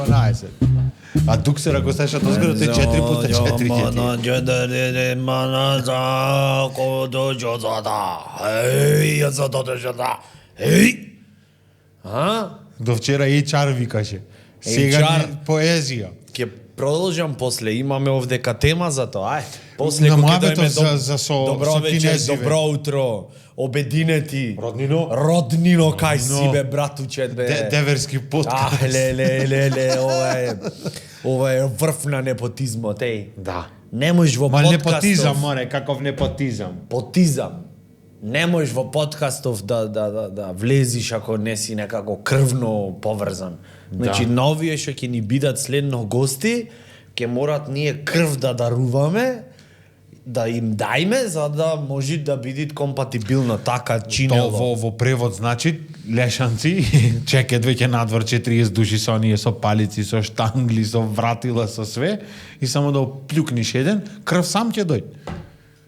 12. А Дуксера го ставаше дозгоре, тој 4x4 ќе До вчера HR викаше. Сега ни поезија. Ќе продолжам после, имаме овдека тема за тоа. После На кога муабетов дојме добро вечер, кинези, добро утро, обединети. Роднино? Роднино, кај си бе, братучет бе. Деверски подкаст. Ле, ова е врв на непотизмот, еј. Да. Не можеш во Ма подкастов... непотизам, море, каков непотизам. Потизам. Не можеш во подкастов да влезиш ако не си некако крвно поврзан. Значи, на овие што ќе ни бидат следно гости, ќе морат ние крв да даруваме, да им дајме, за да може да бидат компатибилно така чинело. Во превод значи лешанци, чекат веќе надвор 40 души со оние со палици, со штангли, со вратила, со све и само да оплюкниш еден, крв сам ќе дојде.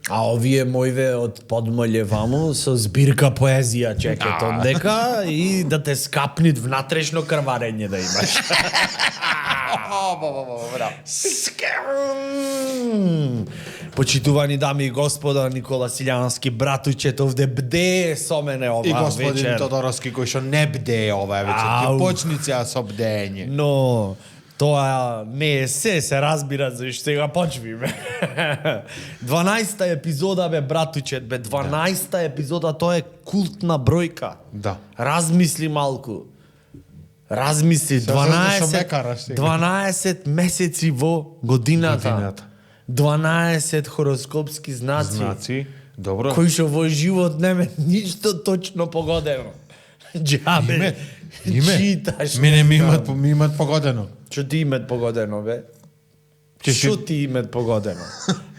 А овие мојве од подмолје ваму со збирка поезија чекат ондека и да те скапнит внатрешно крварење да имаш. Почитувани дами и господа, Никола Силјански, братучет, овде бде со мене ова вечер. И господин Тодоровски кој што не бдее ова вечер, ќе почни со бдење. Но тоа не е се разбира зашто сега почвиме. 12-та епизода бе, братучет, бе, 12-та епизода, тоа е култна бројка. Да. Размисли малку. Размисли, 12 месеци во годината. 12 хороскопски знаци. Добро. Кои што во живот нема ништо точно погодено. Џабе. Читаш. Мене ми имат погодено. Што ти имат погодено, бе? Што ти имат погодено?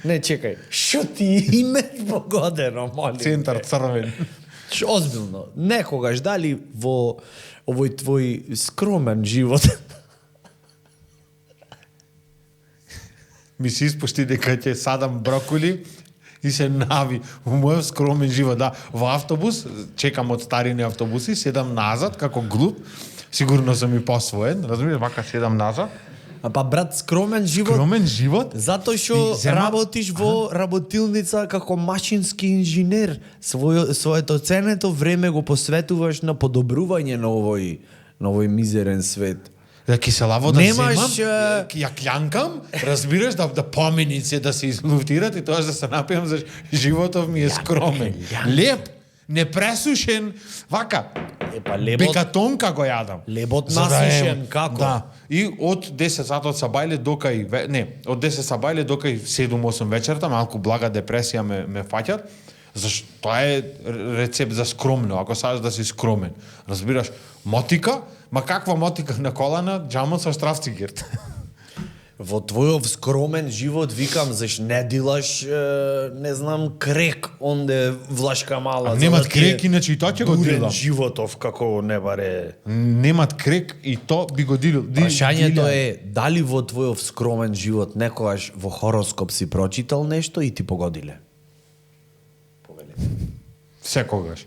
Не, чекај. Што ти имат погодено, молим? Центар црвен. Озбилно. Некогаш, дали во овој твој скромен живот ми се испушти дека ќе садам броколи и се нави во мојот скромен живот. Да, во автобус, чекам од старини автобуси, седам назад како глуп, сигурно сум и посвоен, разумеш, вака седам назад. А па брат, скромен живот? Скромен живот? Затоа што работиш во работилница како машински инженер. Своето ценето време го посветуваш на подобрување на овој мизерен свет. Да киселаво да Немаш, земам, ја клјанкам, разбираш, да поменици да се излуфтират и тоа да се напијам за животов ми е скромен. Леп, непресушен, вака. Епа лебот... Бекатонка го јадам. Лебот насушен, како? Да. И од 10 сата од сабајле докај, од 10 сабајле докај 7-8 вечерта, малку блага депресија ме фаќат. Зашто тоа е рецепт за скромно, ако сакаш да си скромен. Разбираш, мотика, ма каква мотика на колана, џамот со штрафцигерт. Во твојов скромен живот, викам, заш не дилаш, не знам, крек, онде влашка мала. Немат крек, иначе и тоа ќе го дилам. Животов, како не баре. Немат крек и то би го дилил. Прашањето е, дали во твојов скромен живот некогаш во хороскоп си прочитал нешто и ти погодиле? Секогаш.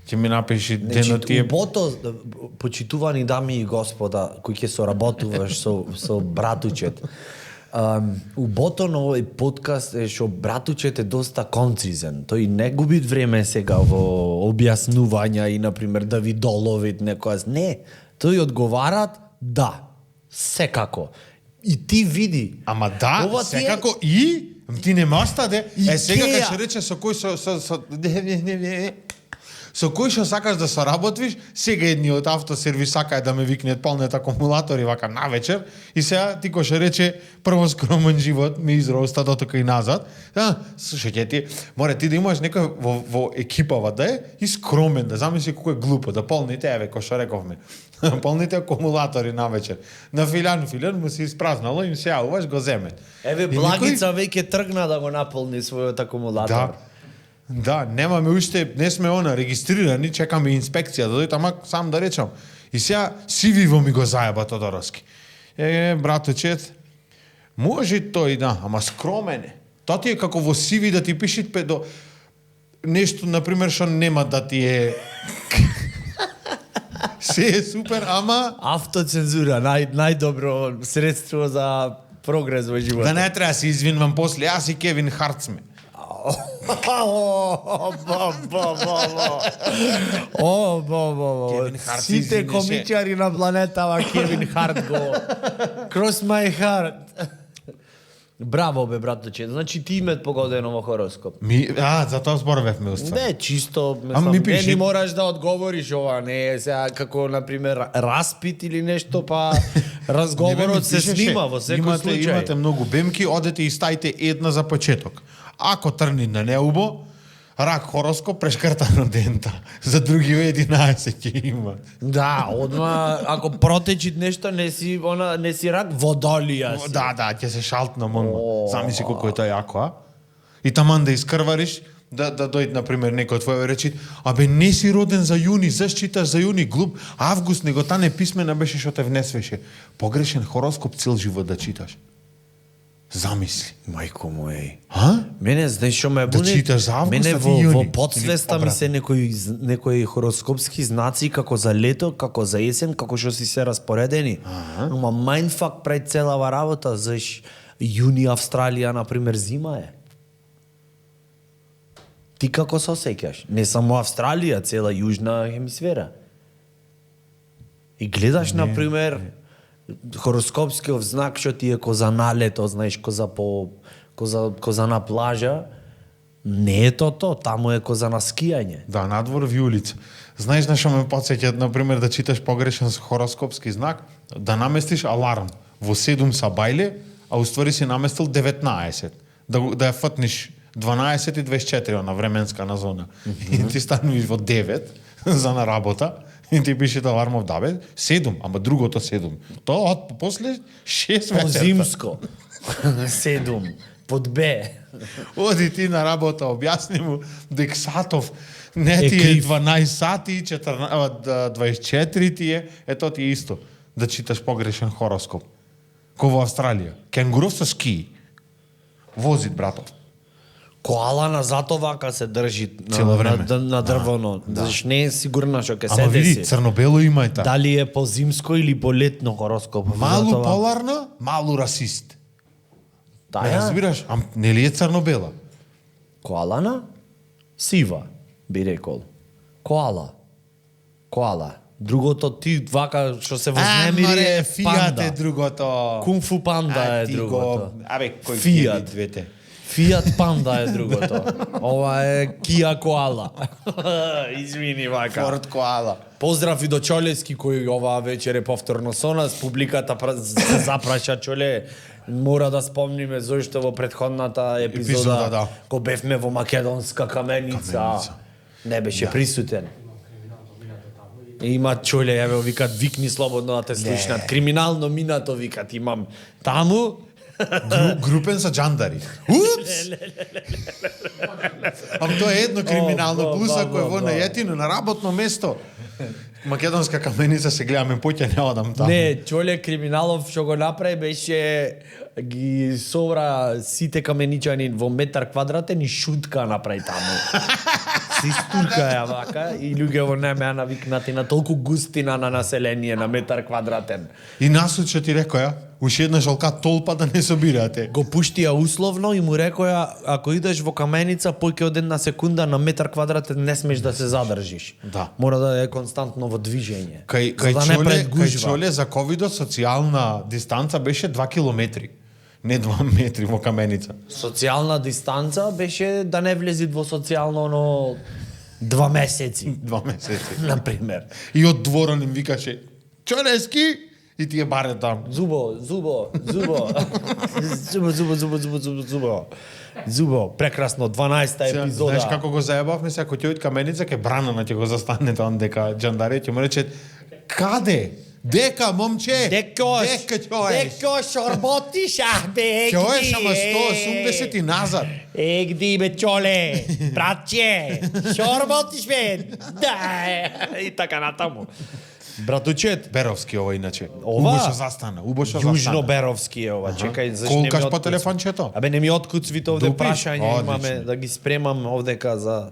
Ќе ми напиши денот тие... Убото, почитувани дами и господа, кои ќе соработуваш со братучет, убото на овој подкаст е што братучет е доста концизен. Тој не губи време сега во објаснувања и, например, да ви доловит некојас. Не, тој одговарат да, секако. И ти види. Ама да, секако и... Ти не ме остаде. Сега кај ќе рече со кој со кој што сакаш да соработиш, сега едни од автосервис сакаја да ме викнет полнет акумулатори вака навечер и сега ти кој што рече прво скромен живот ми изроста дотока и назад. Слушај, ти море ти да имаш некој во екипава да е и скромен, да замисли колку е глупо, да полните еве кој што рековме. Полните акумулатори навечер. На филјан му се испразнало и се јавуваш го земе. Еве Благица веќе тргна да го наполни својот акумулатор. Да, немаме уште, не сме регистрирани, чекаме инспекција да дојде, ама сам да речам. И сега сививо ми го зајаба Тодоровски. Браточет, може тој, да, ама скромен е. Тоа ти е како во сиви да ти пишит до нешто, например, што нема да ти е... Се е супер, ама Автоцензура, најдобро средство за прогрес во животот. да не треба да се извинвам после, јас и Кевин Харт сме. Кевин Харт се Сите извинеше. комичари на планетава Кевин Харт го. Cross my heart. Браво бе, браточе. Значи ти имет погодено во хороскоп. За тоа зборовевме уствари. Не, чисто, Ама ми пиши. не мораш да одговориш ова, не е сега како, например, распит или нешто, па разговорот се снима во секој случај. Имате многу бемки, одете и стајте една за почеток. Ако трни на неубо, рак хороскоп прешкртано дента. За други 11 ќе има. Да, одма, ако протечи нешто, не си рак, водолија си. Да, ќе се шалтна монма. Замисли колку е тоа јако, а? И таман да искрвариш, да дојде, например, некој од твоје речи, абе, не си роден за јуни, заш читаш за јуни, глуп, август, него тане писмена беше што те внесвеше. Погрешен хороскоп цел живот да читаш. Замисли. Мајко мој. А? Мене, знаеш што ме буни? читаш за август, Мене а ти во јуни. подсвеста Или ми се некои хороскопски знаци како за лето, како за есен, како што си се распоредени. Ама мајндфак пред целава работа, заш јуни Австралија, например, зима е. Ти како се осеќаш? Не само Австралија, цела јужна хемисфера. И гледаш, например, хороскопскиот знак што ти е ко за налето, знаеш, ко за на плажа, не е то, таму е ко за на скијање. Да, надвор виулица. Знаеш на што ме потсеќа, например, да читаш погрешен хороскопски знак, да наместиш аларм во 7 са бајле, а уствари си наместил 19. Да ја фатниш 12 и 24 на временска на зона. И ти станувиш во 9 за на работа, и ти пише алармов, да бе, 7, ама другото 7. Тоа од после 6 По вечерта. зимско. 7. Под Б. Оди ти на работа, објасни му дека сатов не Е ти е крив. 12 сати, 24 ти е, ето ти е исто. Да читаш погрешен хороскоп. Ко во Австралија. Кенгуров со ски. Возит, братов. Коала на зато вака се држи Цело време. на дрвоно. Заш не е сигурна што ќе Ама седе види, си. црно-бело има и та. Дали е по зимско или по летно хороскоп? Малу Затова- поларна, малу расист. Не Таја? разбираш? Нели е црно-бела? Коалана? Сива, би рекол. Коала. Другото ти вака што се вознемири Фијат е панда. другото. Кунфу панда е ти другото. Абе, кој Фијат. ги двете? Фијат панда е другото. Ова е Кија Коала. Извини вака. Форд коала. Поздрав и до Чолески кој оваа вечер е повторно со нас. Публиката се запраша Чоле. Мора да спомниме зошто во претходната Епизода, епизода да. кога бевме во Македонска каменица. Не беше присутен. Има Чоле, еве викат викни слободно да те слушнат. Криминално минато викат имам таму. Групен са джандари. Упс! Ам тоа е едно криминално, плюс ако е во најетино на работно место. Македонска каменица се гледаме поќе не одам таму. Не, Чоле Криминалов што го направи беше ги собра сите каменичани во метар квадратен и шутка направи таму. Си стурка ја вака и луѓе во немеа навикнати на толку густина на население на метар квадратен. И насуд што ти рекоја, уште една жолка толпа да не собирате. Го пуштија условно и му рекоја ако идеш во каменица поќе од една секунда на метар квадратен не смеш да се задржиш. Да. Мора да е константно во движење. Кај за да не Чоле, предгужва. кај Чоле за ковидот социјална дистанца беше 2 километри. Не 2 метри во каменица. Социјална дистанца беше да не влезит во социјално оно 2 месеци, 2 месеци. например. И од двора им викаше Чолески и тие баре там. Зубо. Зубо. Прекрасно, 12-та епизода. Знаеш како го заебавме се, ако ќе од каменица ке бранана ќе го застане там дека джандарите му рече каде? Дека момче. Дека ќоеш. Деко шорботиш, бе, Ќоеш ама 180 и назад. Егди, бе, Чоле, братче, шорботиш, бе, да, и така натаму. Братучет, Беровски ова иначе. Ова? Убошо застана. Јужно-Беровски е ова, чекај, зашто не ми Колкаш по откуцви? телефончето? Абе, не ми откуцвите овде Дупиш? прашања, имаме Одлично. да ги спремам овдека за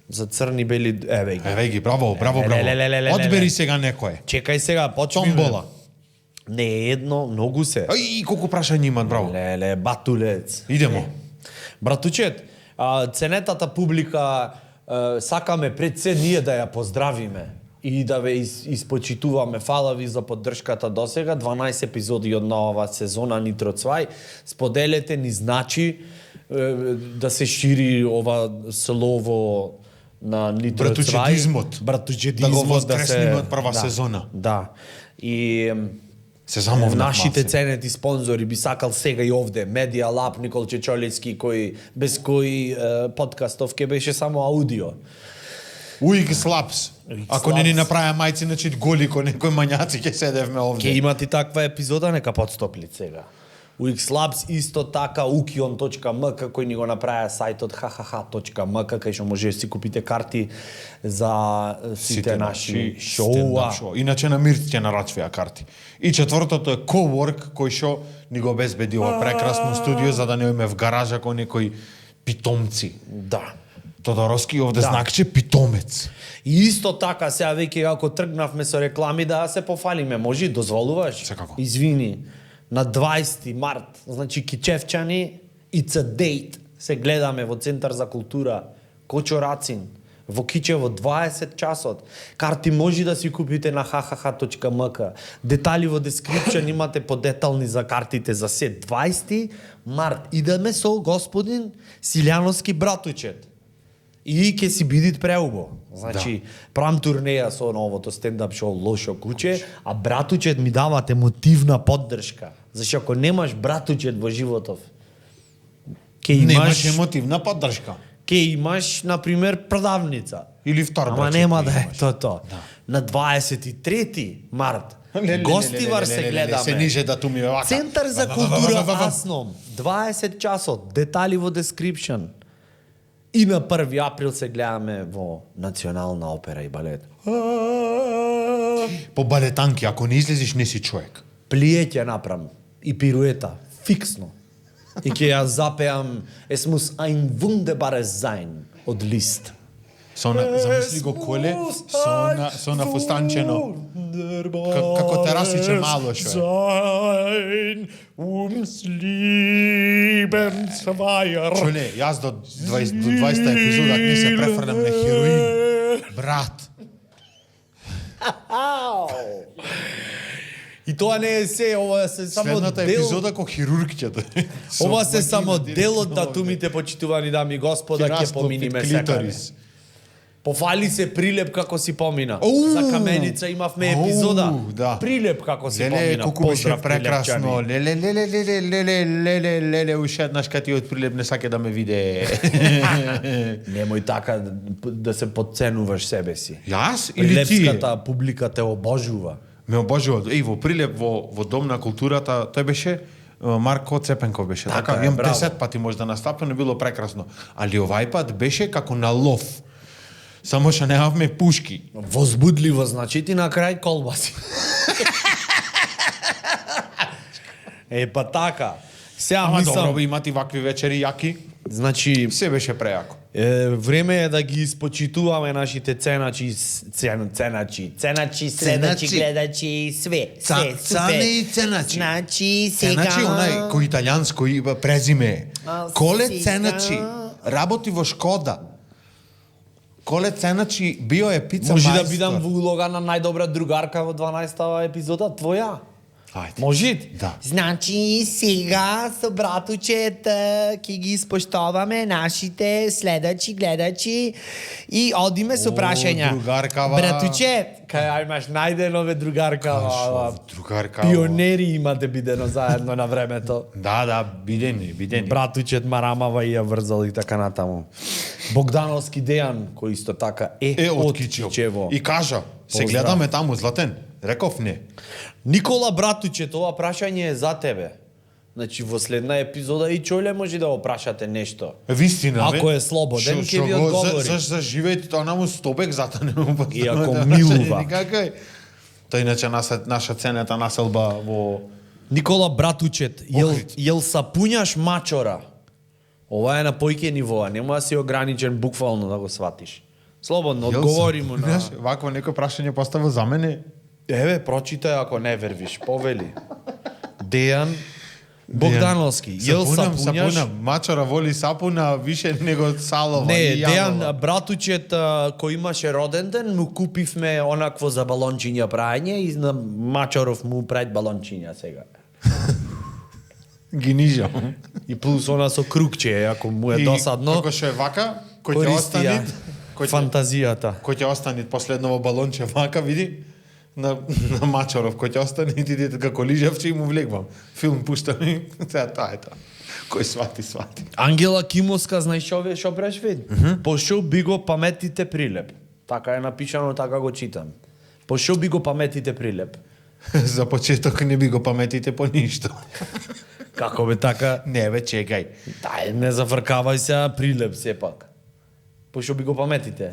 За црни бели, еве ги. Еве ги, браво. Ле. Одбери сега некое. Чекај сега, почнеме. Томбола. Не е едно, многу се. Ај, колку прашања имат, браво. Леле, батулец. Идемо. Братучет, ценетата публика, сакаме пред се ние да ја поздравиме и да ве испочитуваме. Фала ви за поддршката досега, 12 епизоди од нова сезона Нитро Цвај. Споделете ни значи да се шири ова слово на Нитро Цвај. Братучетизмот. Братучетизмот. Да го воскреснеме од прва сезона. Да. И Се замовнав нашите малце. ценети спонзори би сакал сега и овде Медиа Лаб, Никол Чечолицки, кој без кој подкастов ке беше само аудио. Уик Слапс. Ако не ни направи мајци, значи голи ко некој мањаци ќе седевме овде. Ке имати таква епизода, нека подстопли сега. UX Labs исто така ukion.mk кој ни го направи сајтот hhh.mk кај што може да си купите карти за сите наши шоуа. Иначе на Мирт ќе нарачвија карти. И четвртото е Cowork, кој што ни го обезбеди ова прекрасно студио за да не имаме в гаража кој некои питомци. Да. Тодоровски овде Да. знакче питомец. И исто така, сега веќе ако тргнавме со реклами да се пофалиме, може, дозволуваш? Секако. Извини. На 20 март, значи Кичевчани, it's a date. Се гледаме во Центар за култура Кочо Рацин во Кичево 20 часот. Карти може да си купите на hhh.mk. Детали во description имате подетални за картите за се. 20 март идеме со господин Силјановски братучет. И ќе си бидит преубо. Значи, правам турнеја со новото стендап шоу Лошо куче, а братучет ми дават емотивна поддршка. Зашто ако немаш братучет во животов, ќе Немаш имаш емотивна поддршка. ќе имаш на пример продавница. Или втор Ама братче нема ќе да е имаш. тоа. На 23 март Гостивар се Се гледаме. ниже датуми вака. Центар за култура Асном. 20 часот. Детали во description. И на 1 април се гледаме во Национална опера и балет. По балетанки, ако не излезеш, не си човек. Плие ќе направам и пируета. Фиксно. И ќе ја запеам Es muss ein wunderbares sein од Лист. Замисли го коле, со на фустанчено. Како терасиче мало шо е. Sein ums Lebensweier. Чуле, јас до 20-та епизода не се префрлям на хероин. Брат. И тоа не е се, ова се само Следната дел. епизода ко хирург ќе да. Ова се само дел од датумите, почитувани дами и господа, ќе поминиме секаде. Пофали се Прилеп како си помина. За Каменица имавме епизода. да. Прилеп како си Леле, помина. колку беше Поздрав, прекрасно. Прилепчани. Леле, уште еднаш кај ти од Прилеп не саке да ме виде. Немој така да се подценуваш себе си. Јас или ти? Прилепската публика те обожува. Ме обожува. Во Прилеп, во Дом на културата, тој беше Марко Цепенков беше. Така Така, е, имам браво. 10 пати може да настапам, било прекрасно. Али овај пат беше како на лов. Само што немавме пушки. Возбудливо, значи ти на крај колбаси. Па така. Сега Ама мислам, добро, имати вакви вечери јаки. значи Се беше прејако. време е да ги испочитуваме нашите ценачи, ценачи, следачи, Ценачи. гледачи, све, Цане и ценачи. Значи сега... Ценачи, онај кој италијанско презиме. А, Коле сега- Ценачи работи во Шкода. Коле Ценачи био е пица Може да мајстор. бидам во улога на најдобра другарка во 12-та епизода, твоја? Ајде. Може? Да. Значи сега со братучет ќе ги испоштоваме нашите следачи, гледачи и одиме со О, прашања. другаркава. Братучет, кај имаш најденове другаркава. Шо, другарка. Пионери имате бидено заедно на времето. Да, бидени. Братучет Марамава и ја врзал и така натаму. Богдановски Дејан, кој исто така е Од Кичево. И кажа, се Поздрав. гледаме таму, Златен. Реков не. Никола Братучет, ова прашање е за тебе. Значи во следна епизода и Чоле може да го прашате нешто. Вистина, Ако е слободен, ќе ви одговори. За живеете тоа наму стобек зата не му постави. И ако милува. Никакај. Тоа иначе наша ценета населба во Никола Братучет, Охрид. јел сапуњаш мачора? Ова е на појке нивоа, нема да си ограничен буквално да го сватиш. Слободно, одговори му на... Знаеш, вакво некој прашање поставил за мене. Еве, прочитај ако не вервиш, повели. Дејан Богдановски, јел сапуњаш? Сапуна, мачара воли сапуна више него салова Не, и Дејан, јанова. братучет кој имаше роден ден, му купивме онакво за балончиња прајање и на Мачаров му прајт балончиња сега. Ги нижам. И плюс она со крукче, ако му е И досадно, како што е вака, кој ќе користи ја остани, кој ќе фантазијата. кој ќе остани последново балонче вака, види, на Мачаров, кој ќе остани и ти дете како лижавче и му влегвам. Филм пуштам и тоа е тоа. Кој свати. Ангела Кимовска, знаеш што бреш вид? Пошо би го паметите прилеп. Така е напишано, така го читам. Пошо би го паметите прилеп. За почеток не би го паметите по ништо. Како бе така? Не бе, чекај. Дај, не зафркавај се прилеп сепак. Пошо би го паметите?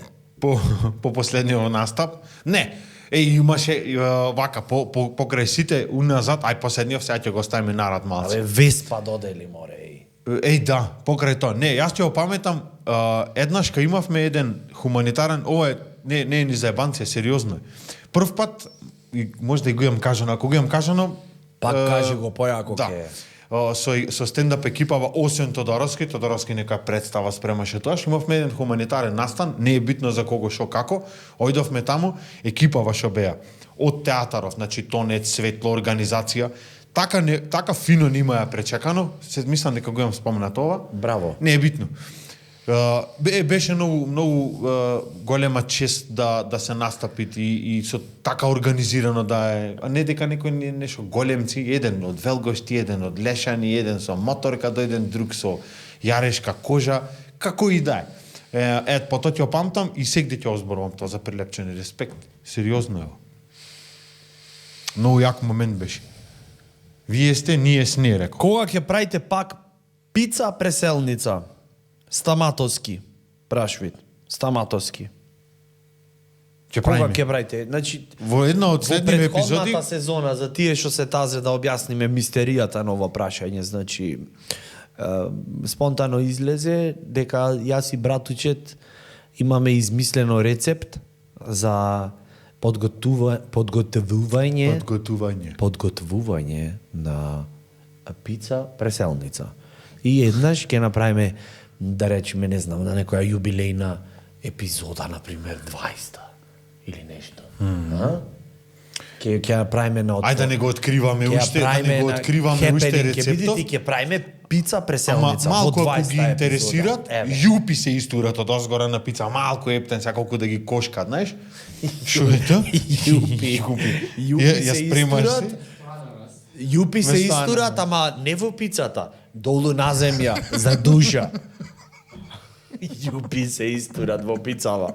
По последниот настап. Не, имаше вака покрај сите уназад, ај последниот сега ќе го ставиме нарад малце. Абе, Веспа додели море. Да, покрај тоа. Не, јас ќе опаметам еднаш кога имавме еден хуманитарен, ова е не е ни заебанција, сериозно е. Прв пат и може да и го имам кажано, ако го имам кажано, Пак кажи го појако да. ке. Со стендап екипава освен Тодоровски нека представа спремаше тоа, имавме еден хуманитарен настан, не е битно за кого шо како, ојдовме таму, екипава шо беа од театаров, значи тонет, светло, организација, така фино нима ја пречекано, се мислам дека го имам споменато ова. Браво. Не е битно. Беше многу голема чест да се настапит и со така организирано да е, а не дека некој нешто големци, еден од Велгошти, еден од Лешани, еден со моторка, дојден друг со јарешка кожа, како и да е. Потоа ќе опамтам и сегде ќе озборувам тоа за прилепчени респект. Сериозно е. Многу јак момент беше. Вие сте, ние сне, рекол. Кога ќе правите пак пица преселница? Стаматовски. Прашвид. Стаматовски. Ќе Кога правиме. ќе правите? Значи, Во една од во следниве епизоди предходната сезона, за тие што се тазе да објасниме мистеријата на ова прашање, значи, спонтано излезе дека јас и братучет имаме измислено рецепт за подготвување на пица преселница. И еднаш ќе направиме, да речеме, не знам, на некоја јубилејна епизода, например 20-та или нешто. Ќе правиме на Ајде да не го откриваме уште, да не го откриваме уште рецептот. Ќе правиме пица Ама преселница малку во ако 20 ги интересират, епизода. јупи се истурат од озгора на пица, малку ептен, сега колку да ги кошкат, знаеш? Шо е тоа? Јупи. Јупи Ја се спремаш истурат. се? Јупи се Место истурат, ама не во пицата, долу на земја, за душа. Јупи се истурат во пицава.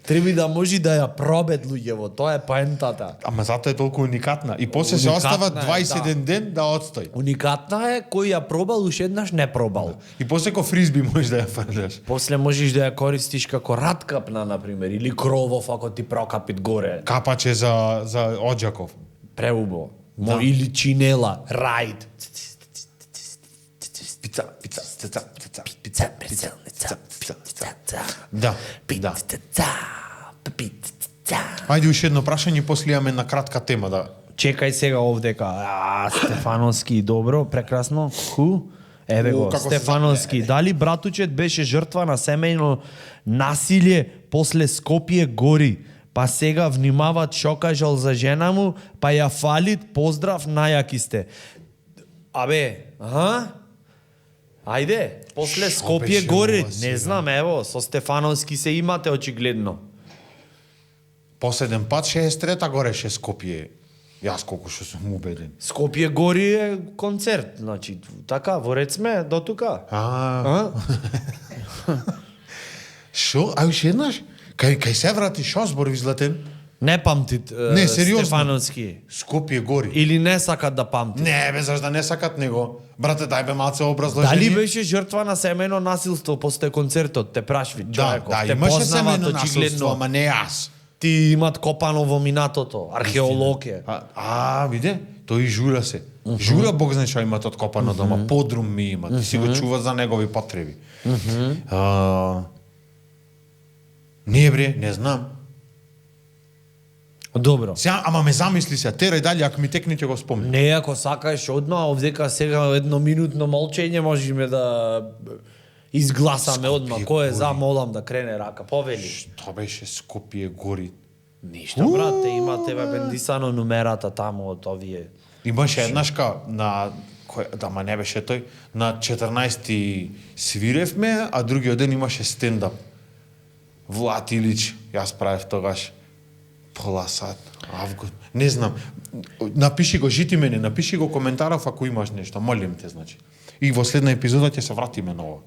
Треба да може да ја пробет луѓево, тоа е поентата. Ама затоа е толку уникатна. И после се Уникатна остават е, 21 ден да отстои. Уникатна е кој ја пробал, уште еднаш не пробал. И после ко фризби можеш да ја фрлеш. После можеш да ја користиш како раткапна, например, или кровов ако ти прокапит горе. Капаче за Оджаков. Преубо. Да. Или чинела, рајд. Пица. Да. Ајде уште едно прашање, после имаме на кратка тема да. Чекај сега овдека. Стефановски, добро, прекрасно. Еве го, како се Стефановски. Дали братучет беше жртва на семејно насилие после Скопје гори? Па сега внимават шо кажал за жена му, па ја фалит, поздрав, најаки сте. Абе, Ајде, после Шо Скопје беше гори, ова сега? не знам, ево, со Стефановски се имате очигледно. Последен пат 63-та гореше Скопје. Јас колку што сум убеден. Скопје гори е концерт, значи, така, во ред сме до тука. Шо? А уште еднаш? Кај се вратиш Озбор излетен? Не памтит Не, сериозно. Стефановски. Скопје гори. Или не сакат да памтит. Не, бе, зашто не сакат него? Брате, дај бе малце образложение. Дали беше жртва на семејно насилство после концертот, те прашви, Да, човеков. да, те имаше познават семејно насилство, очигледно. ама не јас. Ти имат копано во минатото, археолог е. Виде? Тој и жура се. Жура Бог знае што имат откопано дома, подрум ми има. Ти си го чува за негови потреби. Не бре, не знам. Добро. Сега, ама ме замисли се, терај дали, ако ми текне ќе го спомнам. Не, ако сакаш одма, овдека сега едноминутно молчење можеме да изгласаме одма. Кој е за, молам да крене рака. Повели. Што беше Скопје гори? Ништо, брате, има тебе бендисано нумерата таму од овие. Имаше еднашка на да ма не беше тој, на 14 свиревме, а другиот ден имаше стендап. Влад Илич, јас правев тогаш пола сат, август. Не знам. Напиши го, жити мене, напиши го коментаров ако имаш нешто, молим те, значи. И во следна епизода ќе се вратиме на ова.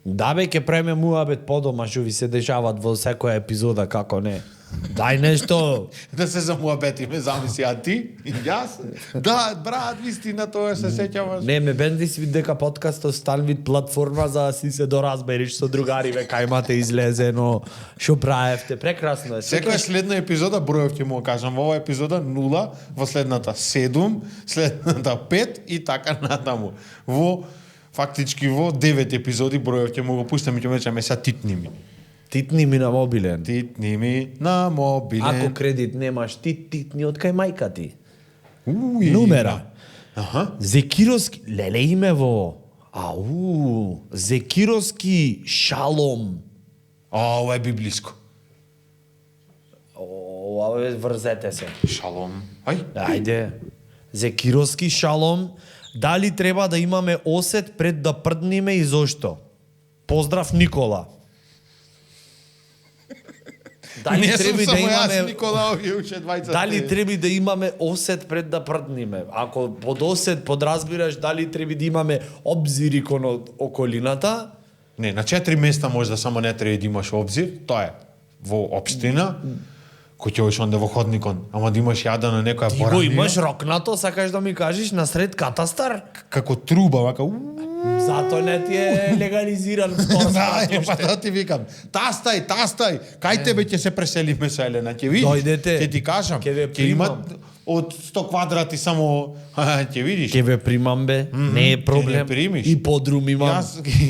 Да бе, ќе преме муабет подома што ви се дешават во секоја епизода, како не. Дај нешто. Да се замуабетиме, замисли, а ти? И јас? Да, брат, вистина, тоа се сеќаваш. Не, ме бендис вид дека подкастот стан вид платформа за да си се доразбериш со другариве, кај имате излезено, што правевте, прекрасно е. Секоја следна епизода бројов ќе му го кажам, во оваа епизода 0, во следната 7, следната 5 и така натаму. Фактички во 9 епизоди бројов ќе му го пуштам и ќе му речеме сега титни ми. Титни ми на мобилен. Титни ми на мобилен. Ако кредит немаш, титни од кај мајка ти. Уи, Нумера. Аха. Зекировски, леле име во. Зекировски шалом. Ова е библиско. Ова врзете се. Шалом. Ај. Ајде. Зекировски шалом. Дали треба да имаме осет пред да прдниме и зошто? Поздрав Никола. Дали Не сум треба да само јас, имаме Никола, овие уште двајца. Дали треба да имаме осет пред да прдниме? Ако под осет подразбираш дали треба да имаме обзири кон околината, Не, на 4 места може да само не треба да имаш обзир, тоа е во општина, кој ќе одиш онде во ходникон, ама да имаш јада на некоја ти го боранија, имаш рокнато, сакаш да ми кажеш насред катастар? како труба, вака. Зато не ти е легализиран Да, втор. па да ти викам. Тастај, кај тебе ќе се преселиме со Елена, ќе видиш. Дојдете. Ќе ти кажам, Ќе ве ќе имат примам. од 100 квадрати само, ќе видиш. Ке ве примам бе, не е проблем. Ќе ве примиш. И подрум имам.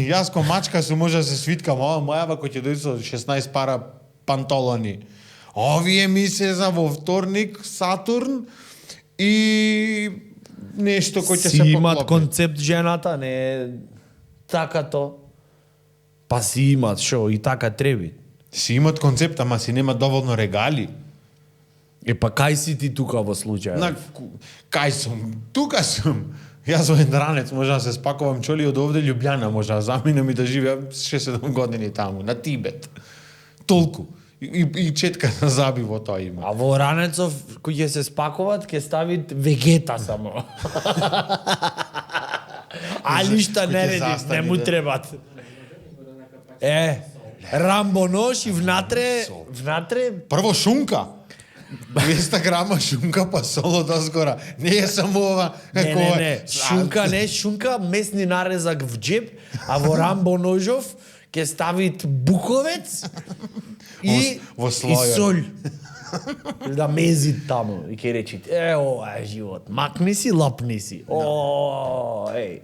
Јас ко мачка се може да се свиткам, ова мојава кој ќе дојде со 16 пара пантолони. Овие ми се за во вторник Сатурн и нешто кој ќе Си се имат поклопи. концепт жената, не е така то. Па си имат, шо, и така треби. Си имат концепт, ама си немат доволно регали. Е па кај си ти тука во случај? Кај сум? Тука сум. Јас во Ендранец може да се спакувам чоли од овде Љубљана, може да заминам и да живеам 6-7 години таму, на Тибет. Толку. И четка на заби во тоа има. А во Ранецов, кој ќе се спакуваат, ќе ставит вегета само. Али шта не ќе реди, не застани, му да. требат. Рамбо нож и внатре, Прво шунка. 200 грама шунка па соло дозгора. Не е само ова. не, шунка, месни нарезак в джеб, а во рамбо ножов ќе ставит буковец и Во и слојот. соль. Да мези таму и ќе речи, ова е живот. Макни си, лапни си. Еј.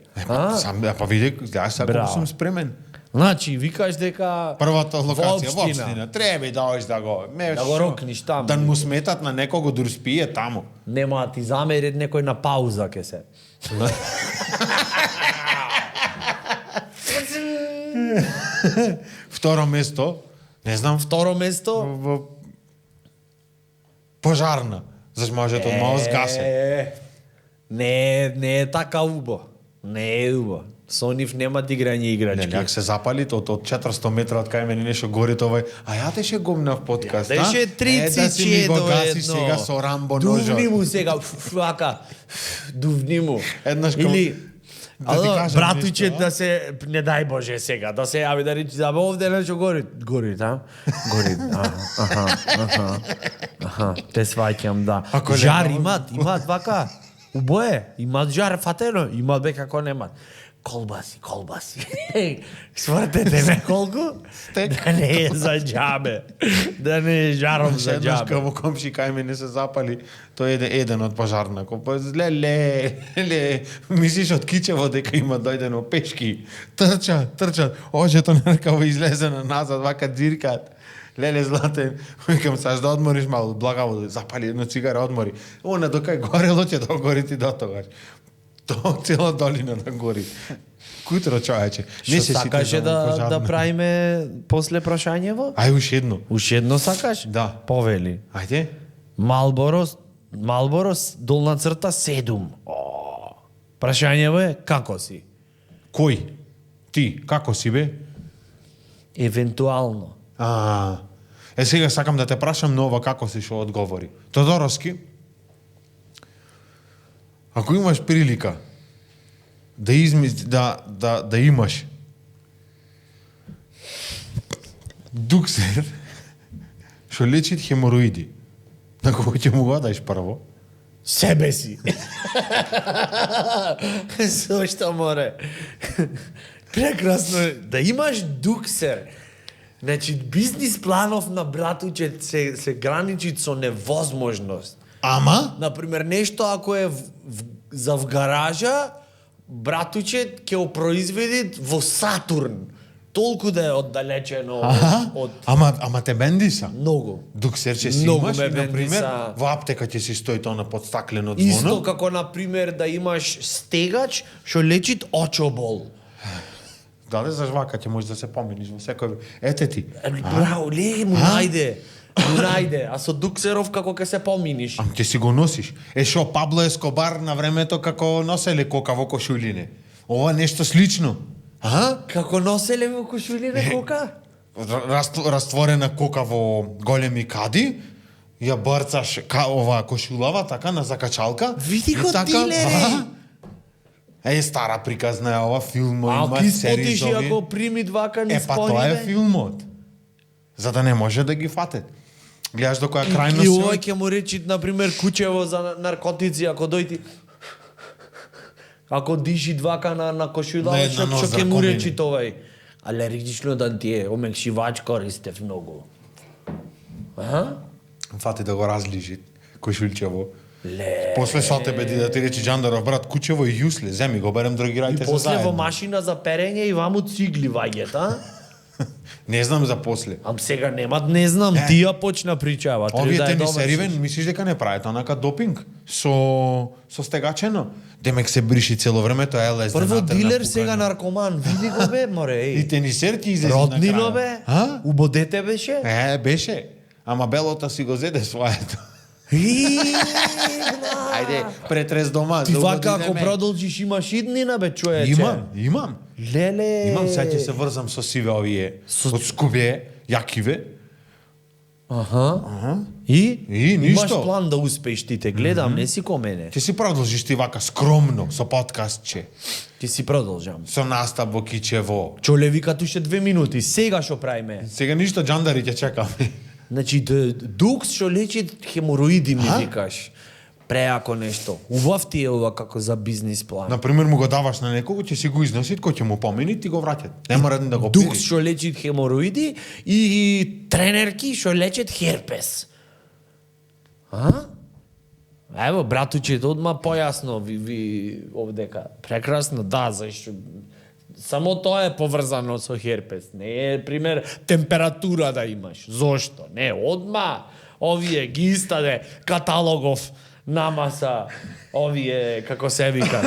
Сам па види, јас сега Браво. сум спремен. Значи, викаш дека Првата локација во општина. општина. Треба да одиш да го Да го рокниш таму. Да му сметат на некого да спие таму. нема да ти замерит некој на пауза ке се. Второ место, не знам, Второ место, во пожарна. Заш можете од мало згасе. Не е така убо. Не е убо. Со нив нема играње Не, играчки. няк се запали од 400 метра од кај мене нешто горе тоа. А ја теше гомнав подкаст, Деше да си ми го 34 гаси едно. сега со Рамбо ножот. Дувни му сега, вака. Дувни му. Еднаш као- Или Да ти кажам братуче нешто, а? да се не дај Боже сега, да се јави да речи за овде нешто гори там. Гори. Аха. Те сваќам да. Ако Жар не, имат вака. Убое, имат жар фатено, имат бе како немат. Колбаси. Свртете ме колку? Да не е за џабе. Да не е жаром за Еднаш џабе. као комши кај мене се запали, тој е еден од пожарна. Ле, мислиш од Кичево дека има дојдено пешки. Трчат, ожето неркаво излезено назад, вака дзиркат. Леле, злате, викам, саш да одмориш малку, благаво, запали една цигара, одмори. Она докај горело ќе да гори ти до тогаш. То цела долина да гори. Кутро човече. Што сакаше да правиме после прашањево? Ај уште едно. Уште едно сакаш? Да. Повели. Ајде. Малборо долна црта 7. Прашањево е како си? Кој? Ти, како си бе? Евентуално. Сега сакам да те прашам нова како си што одговори. Тодоровски, ако имаш прилика да да имаш дуксер што лечит хемороиди, на кого ќе му го дадеш прво? Себе си. Зошто море? Прекрасно е. Да имаш дуксер. Значи, бизнис планов на братуче се граничи со невозможност. Ама? Например, нешто ако е за в гаража, братуче ќе го произведи во Сатурн. Толку да е оддалечено од... Ама те бендиса? Многу. Дуксер ќе си Многу имаш, ме и, например, бендиса. во аптека ќе си стои тоа на подстаклено Исто звоно. како, например, да имаш стегач што лечит очобол. Дали за жвака ќе можеш да се поминиш во секој... Ете ти. Браво, му најде. Му најде. А со дуксеров како ќе се поминиш? Ам ќе си го носиш. Шо Пабло Ескобар на времето како носеле кока во кошулине. Ова нешто слично. Како носеле во кошулине кока? Растворена кока во големи кади, ја брцаш ова кошулава така на закачалка. Види го така, дилери! Стара приказна е ова, филм А има ки серии спотиш и ако прими двака низ па тоа е пониме? филмот. За да не може да ги фатат. Гледаш до која И крајност ова ќе му речи, например, кучево за наркотици, ако дојти... Ако диши двака на кошулава, На една што ноздра ќе му комини. речи тој? Алергично да ти е, омекшивач користев многу. фати да го разлижи кошулчево. Ле. После со тебе да ти речи Джандаров брат кучево и јусле, земи го берем И другирајте се после во заедно. машина за перење и ваму цигли ваѓат, Не знам за после. Ам сега немат, не знам, тија почна причава. Овие да тенисеривен, мислиш дека не прават онака допинг со стегачено? Демек се бриши цело време, тоа е ЛСД. Прво натрна дилер, пукање. сега наркоман. Види го бе, море, И еј. тенисер ти излези на Роднило крај. бе? А? Убодете беше? Беше. Ама белота си го зеде своето. Ајде, претрес дома. Ти да вака убади ако деме. продолжиш имаш иднина бе, човече. Имам. Леле. Имам, сега ќе се врзам со сиве овие. Од Скубе, јакиве. И? И Имаш ништо. план да успееш, ти те гледам, не си ко мене. Ќе си продолжиш ти вака скромно со подкастче. Ти си продолжам. Со настап во Кичево. Чоле вика туше 2 минути, сега што правиме? Сега ништо джандари ќе чекаме. Значи, дукс што лечи хемороиди ми викаш. Преако нешто. Убав ти е ова како за бизнис план. Например, му го даваш на некого, ќе си го износи, кој ќе му помени, ти го враќат. Не мора да го Дукс пиеш. што лечит хемороиди и тренерки што лечат херпес. Ево, братучето, одма појасно ви овдека. Прекрасно, да, зашто само тоа е поврзано со херпес. Не е, пример, температура да имаш. Зошто? Не, одма овие ги истаде каталогов намаса, овие, како се вика,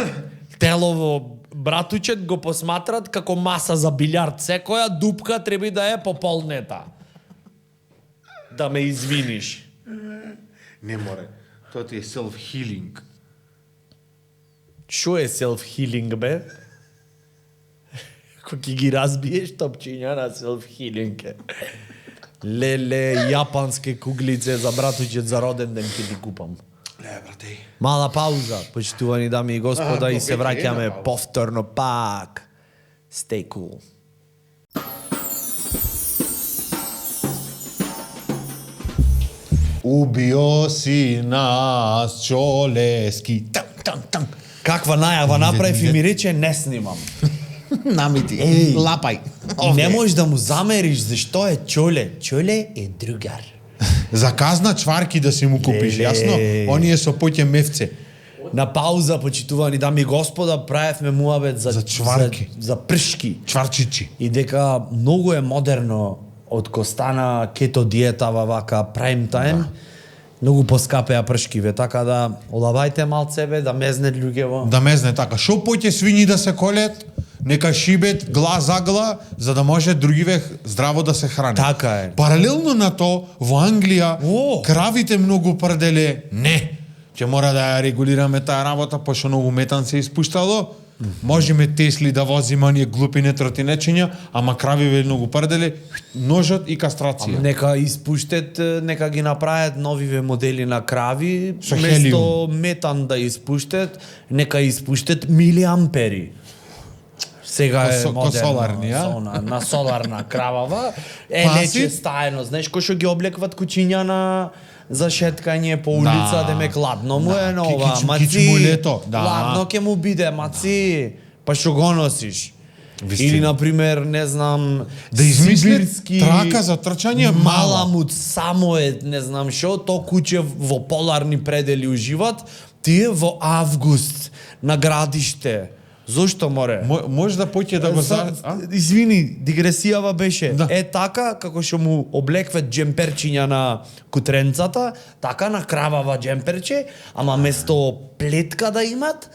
телово братучет го посматрат како маса за билјард. Секоја дупка треба да е пополнета. Да ме извиниш. Не море. Тоа ти е self-healing. Шо е self-healing, бе? Ако ќе ги разбиеш топчиња на self-healing. Леле, јапански куглице за братучет за роден ден ќе ти купам. Ле, брате. Мала пауза, почитувани дами и господа, и се веќе враќаме една пауза. повторно пак. Stay cool. Убио си нас, Чолески. Тан. Каква најава направив и ми рече не снимам. Намити. Еј. Лапај. И не можеш да му замериш зашто е Чоле. Чоле е другар. За казна чварки да си му купиш, Леле. јасно? Оние со поќе мевце. На пауза, почитувани дами и господа, правевме муабет За чварки. за пршки. Чварчичи. И дека многу е модерно Отко стана кето диетава вака прайм тајм, многу поскапеа пршкиве, така да олавајте малце бе, да мезнет луѓево. Да мезне така. Шо поќе свињи да се колет, нека шибет гла за гла, за да може другиве здраво да се хранат. Така е. Паралелно на то, во Англија, кравите многу прделе, не. Ќе мора да ја регулираме таа работа, пошто многу метан се испуштало. Можеме Тесли да возиме оние глупи нетротинечиња, ама кравиве многу прделе, ножот и кастрација. Нека испуштет, нека ги направат новиве модели на крави, Со место хелиум. метан да испуштет, нека испуштет милиампери. Сега е Ко модерно, соларни, а? на соларна кравава. Паси? Лече стаено, знаеш, кој што ги облекват кучиња на за шеткање по улица, демек ладно му е на ова, кич му лето, да. ладно ќе му биде, маци, па што го носиш. Вистина. Или, например, не знам, Да измислят сибирски трака за трчање мала. маламут само е, не знам шо, то куче во поларни предели уживат, тие во август на градиште. Зошто море? Може да поќе да го за... Извини, дигресијава беше. Да. Е така, како што му облекват джемперчиња на кутренцата, така на кравава джемперче, ама место плетка да имат,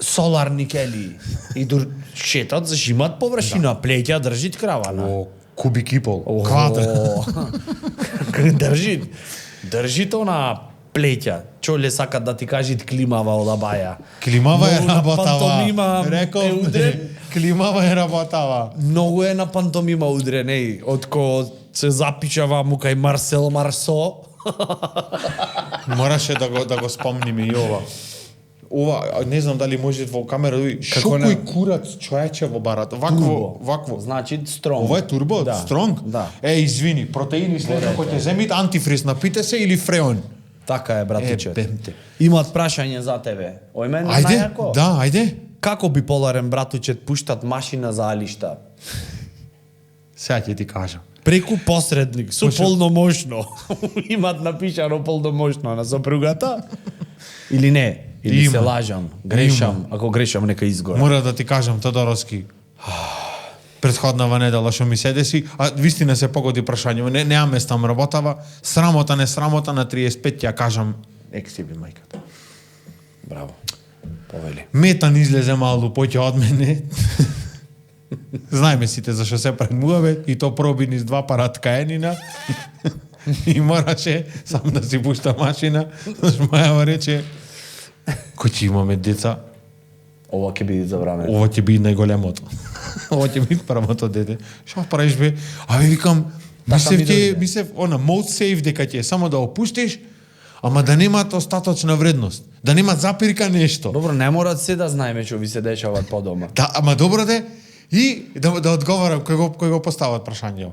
соларни кели. И шетат, зажимат површина, плеќа, држит кравана. О, кубик и пол. Квадра. Држит она плеќа. Чоле сакат да ти кажат климава ода баја. Климава е Многу на работава. пантомима Реков, е удрен. климава е работава. Многу е на пантомима удрен, еј. Отко се запишава му кај Марсел Марсо. Мораше да го спомниме и ова. Ова, не знам дали може во камера да види. Шо не? кој курац човече во барата. Вакво. Значи стронг. Ова е турбо, Да. стронг. Да. Извини, протеини следно кој ќе земит антифриз, напите се или фреон. Така е, братиче. бемте. Имат прашање за тебе. Ој мен Ајде, најако. да, ајде. Како биполарен братучет пуштат машина за алишта? Сега ќе ти кажам. Преку посредник, со полномошно. Имат напишано полномошно на сопругата? Или не? Или Има. се лажам, грешам, ако грешам нека изгора. Мора да ти кажам, Тодоровски. Претходнава недела што ми се деси, а вистина се погоди прашање, неа местам работава, срамота, не срамота, на 35 ќе ја кажам, ек си би мајката. Браво. Повели. Метан излезе малку поќе од мене. Знаеме сите зашо се премуваме и то проби низ 2 парат каенина. И мораше сам да си пушта машина. Зашто мајава рече, кој ќе имаме деца, Ова ќе биде забране. ова ќе биде најголемото. Ова ќе биде првото дете. Што правиш бе? Абе викам, мислев она mode save дека ќе е само да опуштиш, ама да немат остаточна вредност, да немат запирка нешто. Добро, не мора се да знаеме што ви се дешават по дома. Да, ама добро де и да одговарам кој го постават прашањето.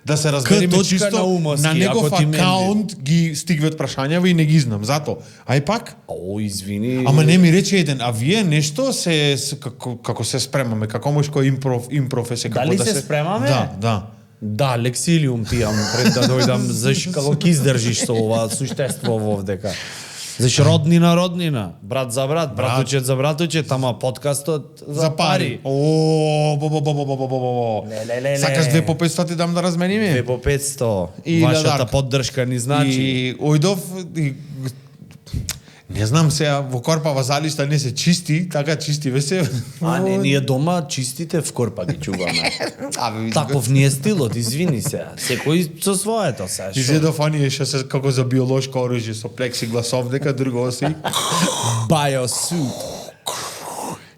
Да се разбереме точка чисто на умовски, на негов ако ти менди. акаунт ги стигват прашањава и не ги знам. Зато, ај пак, О, извини. ама не ми рече еден, а вие нешто како се спремаме, како мошко импров е се како Дали да се спремаме? Да. Да, лексилиум пијам пред да дојдам, заш како ќе издржиш со ова суштество вовдека. Заш роднина, брат за брат, братучет за братучет, ама подкастот за пари. О, Ле. Сакаш 2 по 500 дам да размениме? 2 по 500. И Вашата ладарка. поддршка ни значи. И ојдов и не знам сега во Корпава залишта не се чисти, така чисти весе. А не, ние дома чистите в корпа ги чуваме. Абе, Таков ни е стилот, извини се. Секој со своето се. И зедов оние што се како за биолошко оружје со плексиглас овдека, друго си. Биосут.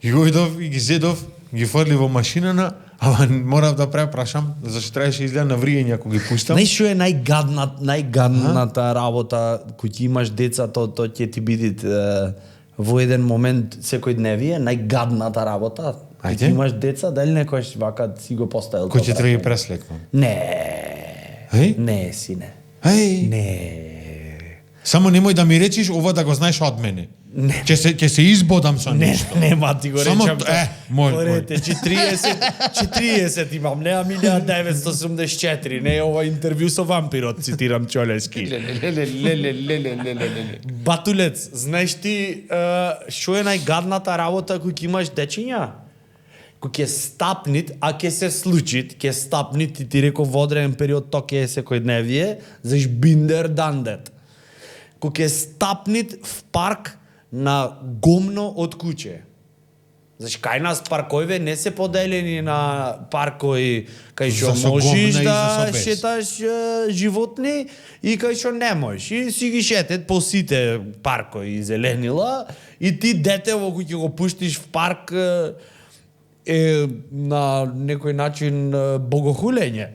И ојдов и ги зедов, ги фрли во машинана, ама морав да препрашам, зашто требаше изгледа на вриење ако ги пуштам. Знаеш што е најгадната работа кој ќе имаш деца, то ќе ти биде во еден момент секојдневие, најгадната работа. Кој Ајде. ќе имаш деца, дали некојаш вака си го поставил? Кој ќе тоа треба прашање? ги преслекнам. Не. Еј? Не, сине. Еј, Не. само немој да ми речиш ова да го знаеш од мене. Не. Ќе се избодам со Не, нешто. нема ти го Само речам. мој. Порете, 40 имам, неа 1984, не е ова интервју со вампирот, цитирам Чолешки. Батулец, знаеш ти што е најгадната работа кој ќе имаш дечиња? кој ќе стапнит, а ќе се случит, ќе стапнит и ти реков во одреден период то ќе е секојдневие, заш биндер дандет. Кој ќе стапнит в парк на гомно од куќе. Заш кај нас паркови не се поделени на паркови кај што За со можеш гомна и за да со без. шеташ животни и кај што не можеш. И си ги шетет по сите паркови и зеленила и ти дете во кој ќе го пуштиш в парк е на некој начин богохулење.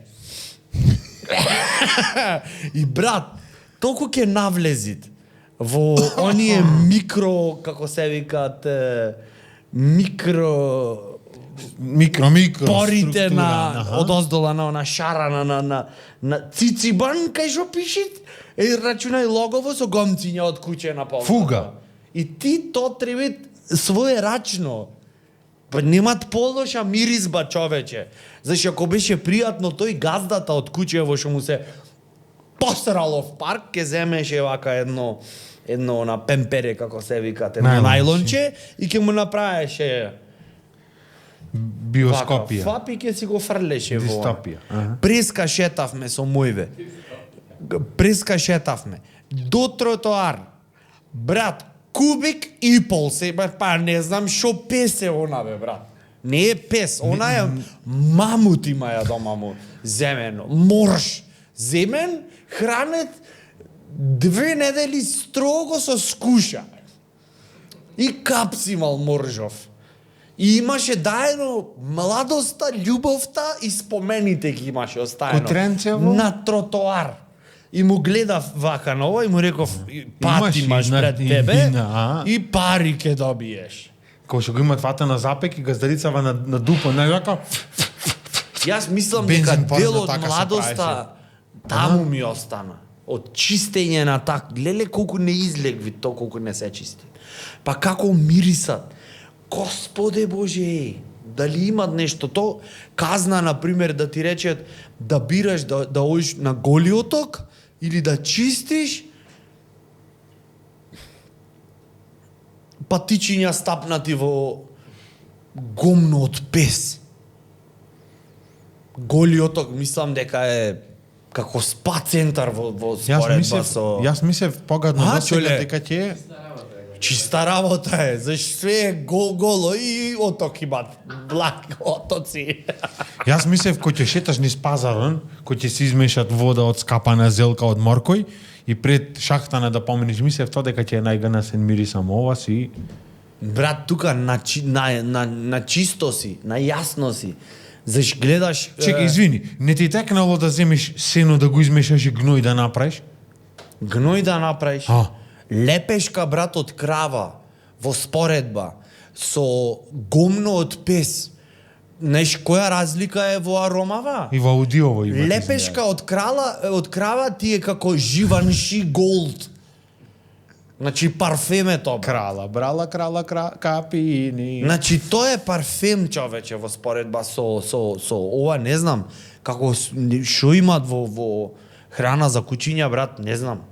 И брат, толку ќе навлезит во оние микро, како се викаат, микро порите на одоздола на она шара на цицибан кај што пишит рачунај логово со гомциња од куќе на полата. Фуга. И ти то треба своерачно. Па немат полоша миризба, човече. Зашто ако беше пријатно тој газдата од куќе во што му се посрало в парк, ќе земеше вака едно на пемпере, како се викат, едно најлонче и ќе му направеше Биоскопија. фап и ќе си го фрлеше во. Дистопија. Аха. Преска шетавме со мојве. Преска шетавме. До тротоар. Брат, кубик и пол се, па не знам шо песе она бе, брат. Не е пес, она е мамут има ја дома му земено. Морш. Земен, хранет 2 недели строго со скуша. И капс имал моржов. И имаше даено младоста, љубовта и спомените ги имаше оставено. Котренцево? На тротоар. И му гледав вака на ова и му реков пат имаш пред и тебе вина, и пари ќе добиеш. Кој што го имат фата на запек и газдарицава на дупа, на јака. Јас мислам Бензин дека порно дел од така се младоста таму ми остана. Од чистење на леле колку не излегви то, колку не се чисти. Па како мирисат. Господе Боже, дали имат нешто то? Казна, например, да ти речат да бираш да одиш на Голи оток или да чистиш патичиња стапнати во гомно од пес. Голи оток, мислам дека е како спа центар во споредба со... Јас мислев погадно А, до сега чоле. дека ќе е Чиста работа е, зашто све е голо и оток имат, блаки отоци. Јас мислев кој ќе шеташ низ пазарон, кој ќе се измешат вода од скапана зелка од моркој и пред шахтана да поминиш, мислев тоа дека ќе е најганасен мирис, ама ова си Брат, тука на чисто си, на јасно си. Заш гледаш... Чекај, извини, не ти текнало да земеш сено да го измешаш и гној да направиш? Гној да направиш. А. Лепешка, брат, од крава во споредба со гомно од пес. Знаеш која разлика е во аромава? И во аудиово има. Лепешка од крава ти е како живанши голд. Значи парфем е тоа. Крала, брала, капини. Значи тоа е парфем, човече, во споредба со ова, не знам, како што имат во храна за кучиња, брат, не знам.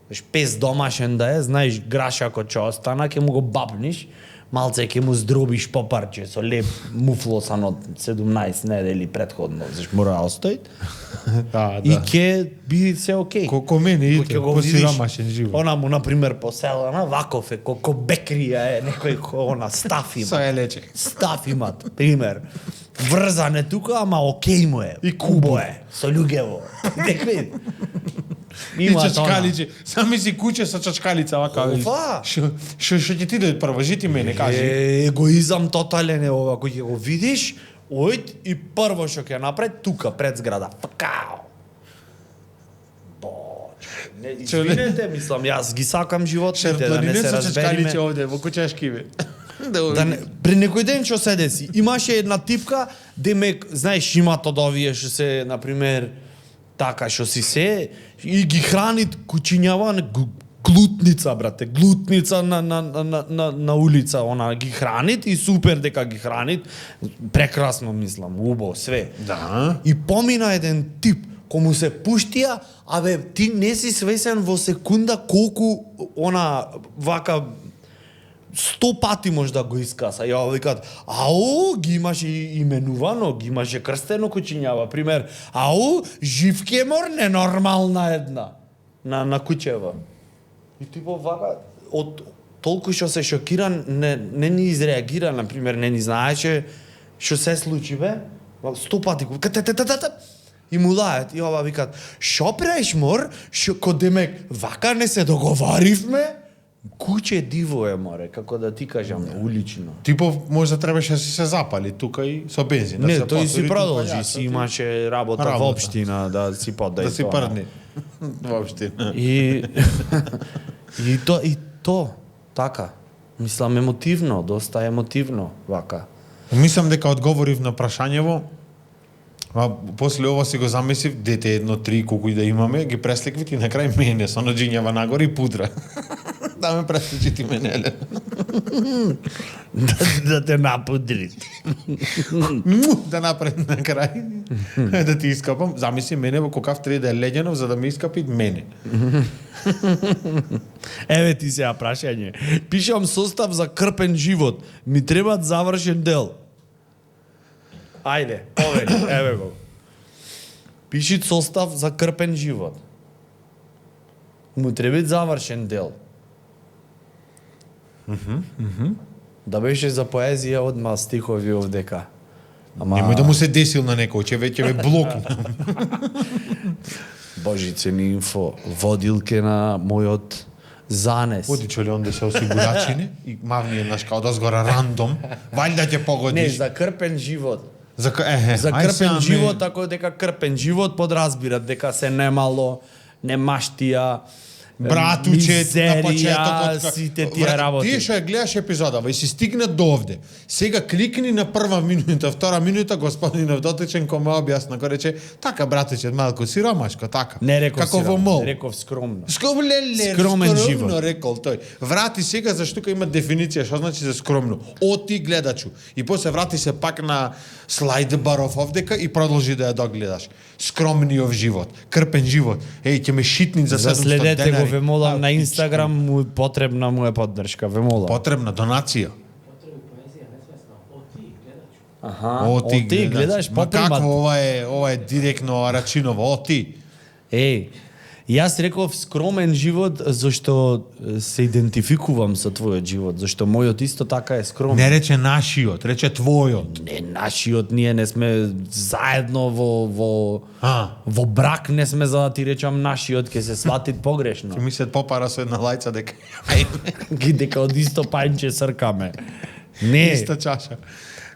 Знаеш, пес домашен да е, знаеш, грашакот ќе остана, ќе му го бабниш, малце ќе му здробиш по парче со леп муфлосан од 17 недели предходно, заш мора да остои. Да, И да. ќе биде се окей. Колко мене Кога ите, ќе го посиромашен видиш, живот. Она му, например, поселена, ваков е, колко бекрија е, некој она стаф има. Со елече. Стаф имат, пример. Врзан е тука, ама окей му е. И кубо е, со љуѓево. Некој. И чачкаличе. Сами си куче со чачкалица вака. Ова. Што ќе ти дойде прво, жити мене, кажи. Егоизам тотален е ова, кој ќе го видиш, ојд и прво што ќе направи тука пред зграда. Факао. Не, извинете, мислам, јас ги сакам животните, да не Шерпланинец се со разбериме. чачкаличе овде во кучешкиве. Да не, при некој ден што се деси, имаше една типка, демек, знаеш, имат од овие што се, например, така што си се, и ги хранит кучињава, глутница, брате, глутница на улица, она ги хранит и супер дека ги хранит, прекрасно мислам, убаво, све. Да. И помина еден тип, кој му се пуштија, ти не си свесен во секунда колку она вака 100 пати може да го искаса. Ја викаат, ау, ги имаше именувано, ги имаше крстено кучињава, пример, ау, живкемор ненормална една на куќева. И типо вака од толку што се шокиран не ни изреагира, на пример, не ни знаеше што се случи бе. 100 пати го и му лајат и ова викаат, шо правиш мор? Шо кодемек вака не се договаривме? Куќе диво е, море, како да ти кажам, улично. Типов може требаше да си се запали тука и со бензин. Не, се тој си потури продолжи, тука, си имаше работа во општина да си подај. да си прдни. Воопште. И то така. Мислам емотивно, доста емотивно вака. Мислам дека одговорив на прашањево. А после ова си го замислив, дете едно, три, колку и да имаме, ги пресликвит и на крај мене, со наџињава нагоре и пудра. Да ме пресличи ти мене, еле. Да те напудри. Да направи на крај, да ти искапам. Замисли мене во кокав треба да е леѓенов за да ме искапи мене. Еве ти сега прашање. Пишам состав за крпен живот. Ми требаат завршен дел. Ајде, повели, еве го. Пиши состав за крпен живот. Му треба завршен дел. Да беше за поезија одма стихови овдека. Немој да му се десил на некој, че веќе ве блокна. Божице ни инфо, водилке на мојот занес. Одичо ли онде се осигурачине и мавни еднаш као дозгора рандом, ваljda ќе Не, погодиш. за крпен живот. За За крпен живот, ако дека крпен живот подразбират дека се немало, немаштија, Братучет, на почетокот. мизерија, сите тие работи. Тие што ја гледаш епизодава и си стигна до овде. Сега кликни на прва минута, втора минута, господинов дотичен кој ме објасна, кој рече, така братучет, малку сиромашко, така. Не реков како во сирома, мол. реков скромно. Скромен живот. живот. Рекол тој. Врати сега зашто има дефиниција што значи за скромно. Оти гледачу. И после врати се пак на слайд баров овдека и продолжи да ја догледаш. Скромниов живот, крпен живот. Еј, ќе ме шитни за 700 Следете го, денари. ве молам, на Оти, Инстаграм, потребна му е поддршка, ве молам. Потребна донација. Аха, Оти гледаш, Ма попримат. какво ова е директно Арачиново, оти. Еј, јас реков скромен живот зашто се идентификувам со твојот живот, зашто мојот исто така е скромен. Не рече нашиот, рече твојот. Не, нашиот, ние не сме заедно А. во брак не сме за да ти речам нашиот, ќе се свати погрешно. Ќе мислат попара со една лајца дека Ги дека од исто пајнче сркаме. Не, иста чаша.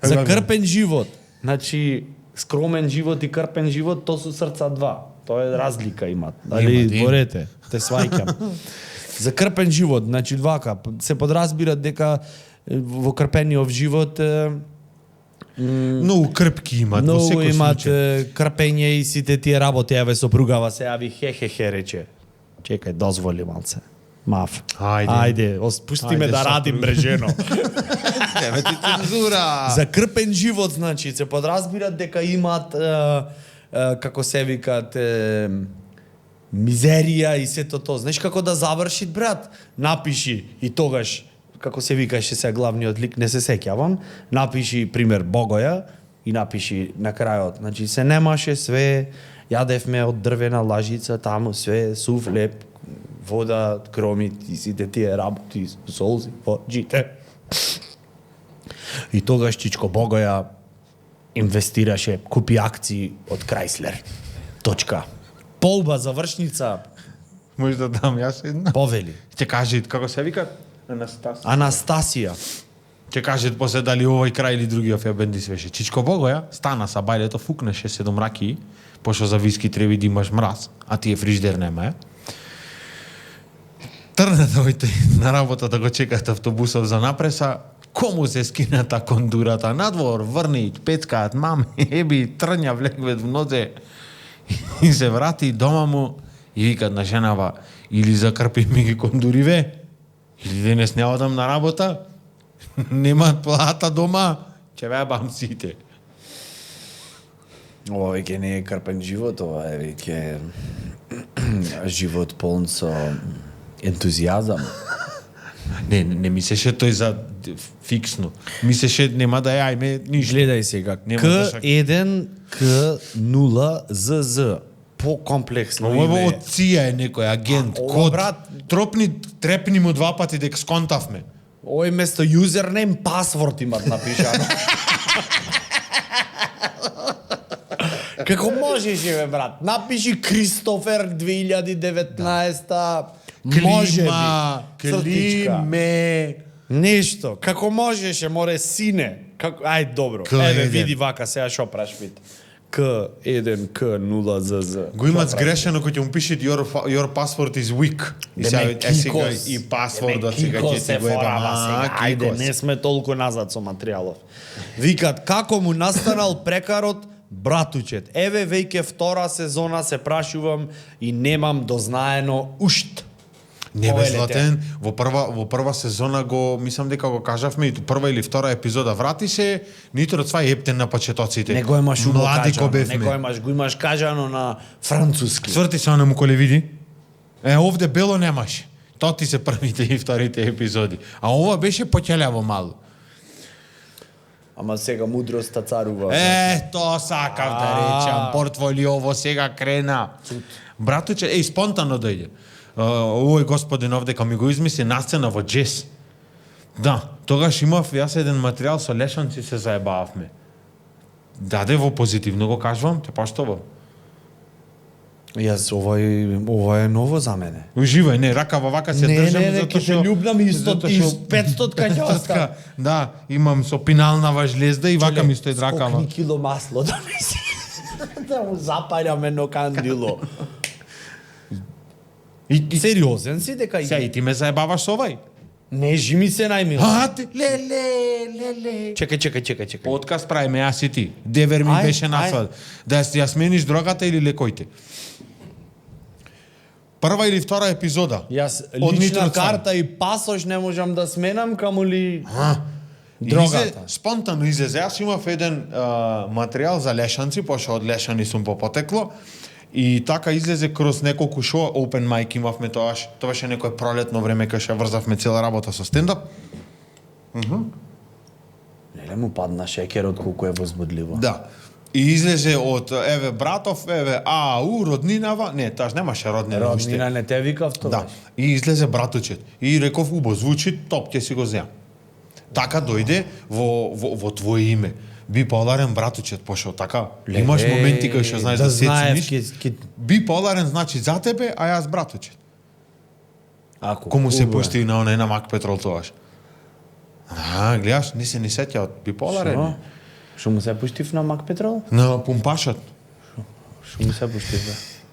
за крпен живот. Значи, скромен живот и крпен живот, то су срца два. Тоа е разлика имат. Дали Има. борете, те сваќам. За крпен живот, значи вака, се подразбира дека во крпениот живот Многу крпки имат во многу секој имат случај. крпење и сите тие работи, еве сопругава се јави хе рече. Чекај, дозволи малце. Мав. Ајде. Пусти ме Ајде, да радим брежено. Еве ти цензура. За крпен живот, значи, се подразбират дека имаат, како се викат, мизерија и сето тоа. Знаеш како да заврши, брат? Напиши и тогаш, како се викаше се главниот лик, не се сеќавам, напиши, пример, Богоја и напиши на крајот. Значи, се немаше све, јадевме од дрвена лажица, таму све, сув, леп, вода, кромит и сите тие работи, солзи, воджите. И тогаш Чичко Богоја инвестираше, купи акции од Крајслер. Точка. Полба, завршница, Може да дам јас една. повели. Ќе кажи како се вика? Анастасија. Анастасија. Ќе кажат после дали овој крај или другиот ја бенди свеше. Чичко Богоја стана са бајлето, фукнеше 7 раки, пошто за виски треба да имаш мраз, а тие фриждер нема е. Трна дојде на работа да го чекат автобусов за напреса, кому се скината кондурата надвор, врни, пецкаат, маме, еби, трња влегвет в нозе и се врати дома му и викат на женава, или закрпи ми ги кондуриве, или денес не одам на работа, немаат плата дома, ќе вебам сите. Ова веќе не е крпен живот, ова е веќе живот полн со ентузијазам. Не мислеше тој за фиксно. Мислеше нема да ја ајме ништо. Гледај сега. Нема да шак- К1, К0, ЗЗ. По-комплексно Ова име. од ЦИА е некој агент, ова, код. брат- Трепни му 2 пати дека сконтавме. Ој место юзернейм пасворд имат напишано. Како можеш, бе, брат? Напиши Кристофер 2019. Може би. Цртичка. Климе. Нешто. Како можеше, море сине. Како ај добро. К1. Еве види вака сега шо прашпит. К1, К0, ЗЗ. Го имат сгрешено кој ќе му пишет your password is weak. И сега сега и пасвордот сега ќе ти го еба. Ајде, не сме толку назад со материјалов. Викат, како му настанал прекарот братучет. Еве веќе втора сезона се прашувам и немам дознаено ушт. Не бе Повелете. Златен, во прва сезона го мислам дека го кажавме и прва или втора епизода врати се, нитро цва ептен на почетоците. Не го имаш убо Млади ко кажано, не го бевме. го имаш кажано на француски. Сврти се онему коле види. Овде бело немаше. Тоа ти се првите и вторите епизоди. А ова беше поќеляво мало. Ама сега мудроста царува. Тоа сакав да речам. Портфолиово сега крена. Братуче, спонтано дојде. Овој господин овде ми го измисли насцена во джез. Да, тогаш имав јас еден материјал со лешанци се заебавме. Даде во позитивно го кажувам, те поштово. Јас ова е ново за мене. Уживај, не, рака во вака се држам не, ќе се љубнам и 500 кај ќе остане. Да, имам со пиналнава жлезда и вака ми стои ракава. Скокни кило масло донеси. Да му запалям едно кандило. И Сериозен си дека сега и ти ме заебаваш со овај? не жими се најмило. Леле. Чекај. Подкаст правиме јас и ти. Девер ми Ај, беше насад. Да ја смениш дрогата или лекоите. Прва или втора епизода. Јас Од лична Нитро Цар. карта и пасош не можам да сменам, камули Дрогата. Спонтано излезе. Јас имав еден материјал за лешанци, пошто од лешани сум по потекло. И така излезе кроз неколку шоу, open mic имавме тоаш. Тоа беше некое пролетно време кога ше врзавме цела работа со стендап. Неле му падна шекерот колку е возбудливо. Да. И излезе од еве братов, еве роднинава, не, таш немаше роднина уште. Роднина не те викав тоа. Да. И излезе братучет. И реков убо звучи, топ, ќе си го земам. Така дојде во твое име. Биполарен братучет, пошо така. Имаш моменти кај што знаеш да се цениш. Биполарен значи за тебе, а јас братучет. Ако Кому се убаво е. пушти на онај на Мак Петрол тоаш. Гледаш, не се ни сеќа од биполарен. Шо? Шо му се пуштив на Мак Петрол? На пумпашот. Шо му се пуштив,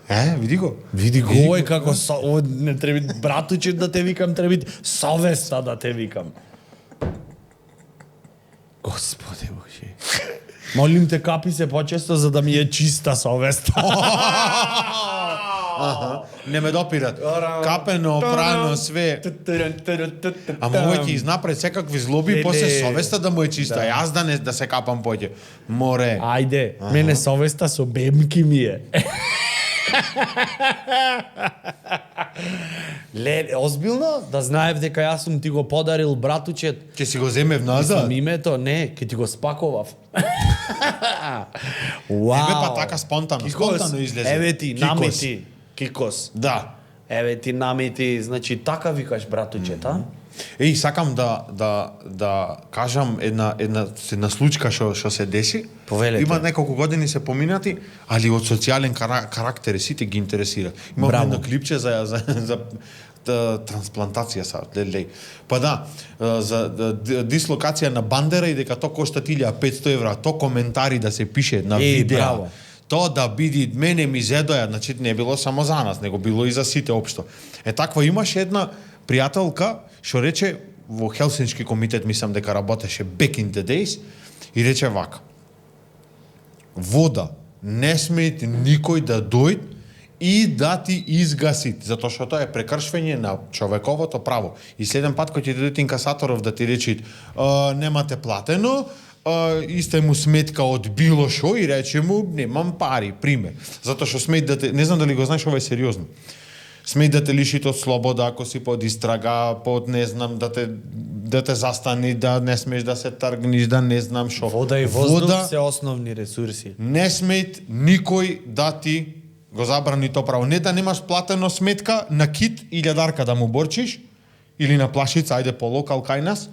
бе? Види го. Види го ој како не треба братуче да те викам, треба совеста да те викам. Господи Боже. Молим те капи се почесто за да ми е чиста совеста. Не ме допират. Капено, прано, све. Ама овој ќе изнапред секакви злоби, после совеста да му е чиста. Јас да се капам поќе. Море. Ајде, мене совеста со бемки ми е. Леле, озбилно? Да знаев дека јас сум ти го подарил братучет. Ќе си го земев Сам назад. името, не, ќе ти го спаковав. Еве па така спонтано излезе. Еве ти, Кикос. намити. Кикос. Да. Еве ти намити, значи така викаш братучет, а? Сакам да кажам една случка што се деси. Повелете. Има неколку години се поминати, али од социјален карактер сите ги интересира. Има Браво. едно клипче за трансплантација са, лелеј. Па да, за дислокација на бандера и дека тоа кошта 1500 евра, тоа коментари да се пише на видео. браво. Тоа да биде мене ми зедоја, значи не било само за нас, него било и за сите општо. Таква имаше една пријателка што рече во Хелсински комитет, мислам дека работеше back in the days, и рече вака: вода не смеете никој да дојде и да ти изгаси, затоа што тоа е прекршвање на човековото право. И следен пат кој ќе дојде инкасаторов да ти рече немате платено, исте му сметка од било шо и рече му немам пари, пример. Затоа што смеет да те, не знам дали го знаеш, ова е сериозно. Смеј да те лишите од слобода ако си под истрага, под не знам да те застани, да не смееш да се тргниш, да не знам што. Вода и воздух се основни ресурси. Не смеет никој да ти го забрани то право. Не да немаш платено сметка на кит и лјадарка да му борчиш или на плашица, ајде по локал кај нас.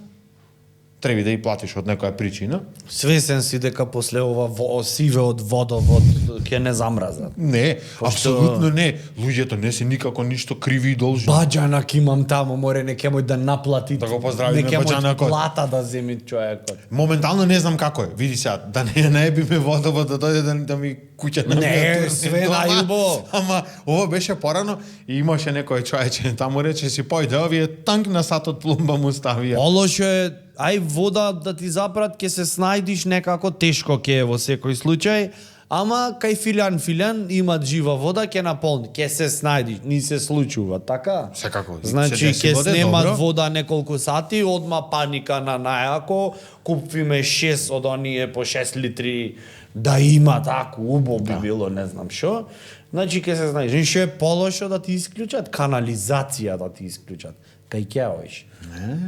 Треба да и платиш од некоја причина. Свесен си дека после ова сиве од водовод ќе не замразат. Не, апсолутно не. Луѓето не се никако ништо криви и должни. Баџанак имам таму, море не ќе мој да наплати. Да го поздравиме не ќе мој баџанакот. плата да земи човекот. Моментално не знам како е. Види сега, да не наебиме водовод да дојде да ми куќа на Не, све најубаво. Ама ова беше порано и имаше некој човече таму рече си појде, овие танк на сат од плумба му ставија. Полошо е, ај вода да ти запрат, ќе се снајдиш некако тешко ќе е во секој случај, ама кај Филјан имат жива вода, ќе наполни, ќе се снајдиш, ни се случува, така? Секако. Значи, се деси ќе воде, снемат добро. вода неколку сати, одма паника на најако, купиме 6 од оние по 6 литри, да има тако, убаво би било, не знам шо. Значи, ќе се знаеш, што е полошо да ти исклучат, канализација да ти исклучат. Кај кеовиш.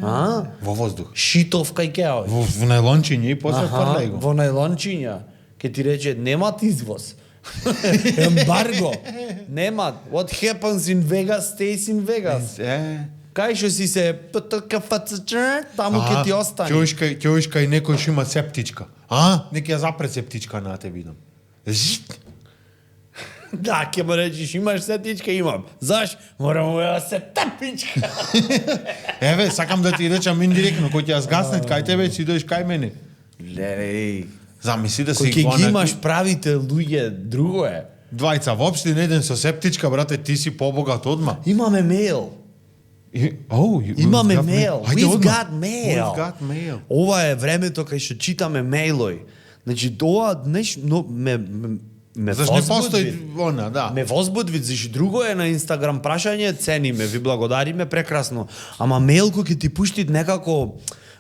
А? Во воздух. Шитов кај кеовиш. Во најлончиња и после фрлај го. Во најлончиња. Ке ти рече, немат извоз. Ембарго. Немат. What happens in Vegas stays in Vegas. Кај што си се таму ќе ти остане. Ќе оиш кај некој што има септичка. Неќе ја запре септичка на те видам. Да, ќе му речеш, имаш септичка, имам. Заш? Морам да се тапичка. Еве, сакам да ти речам индиректно, кој ќе ја згаснет кај тебе, си дојш кај мене. Лелеј. Замисли да Кој си ќе ги имаш правите луѓе, друго е. двајца во општин, еден со септичка, брате, ти си побогат одма. Имаме мејл. Имаме мејл. We've got mail. We've got mail. Ова е времето кај што читаме мејлови. Значи, тоа нешто ме Зашто не постои возбудви. она, да. Ме возбудви, зашто друго е на Инстаграм прашање, цениме, ви благодариме, прекрасно. Ама мејл кој ќе ти пушти некако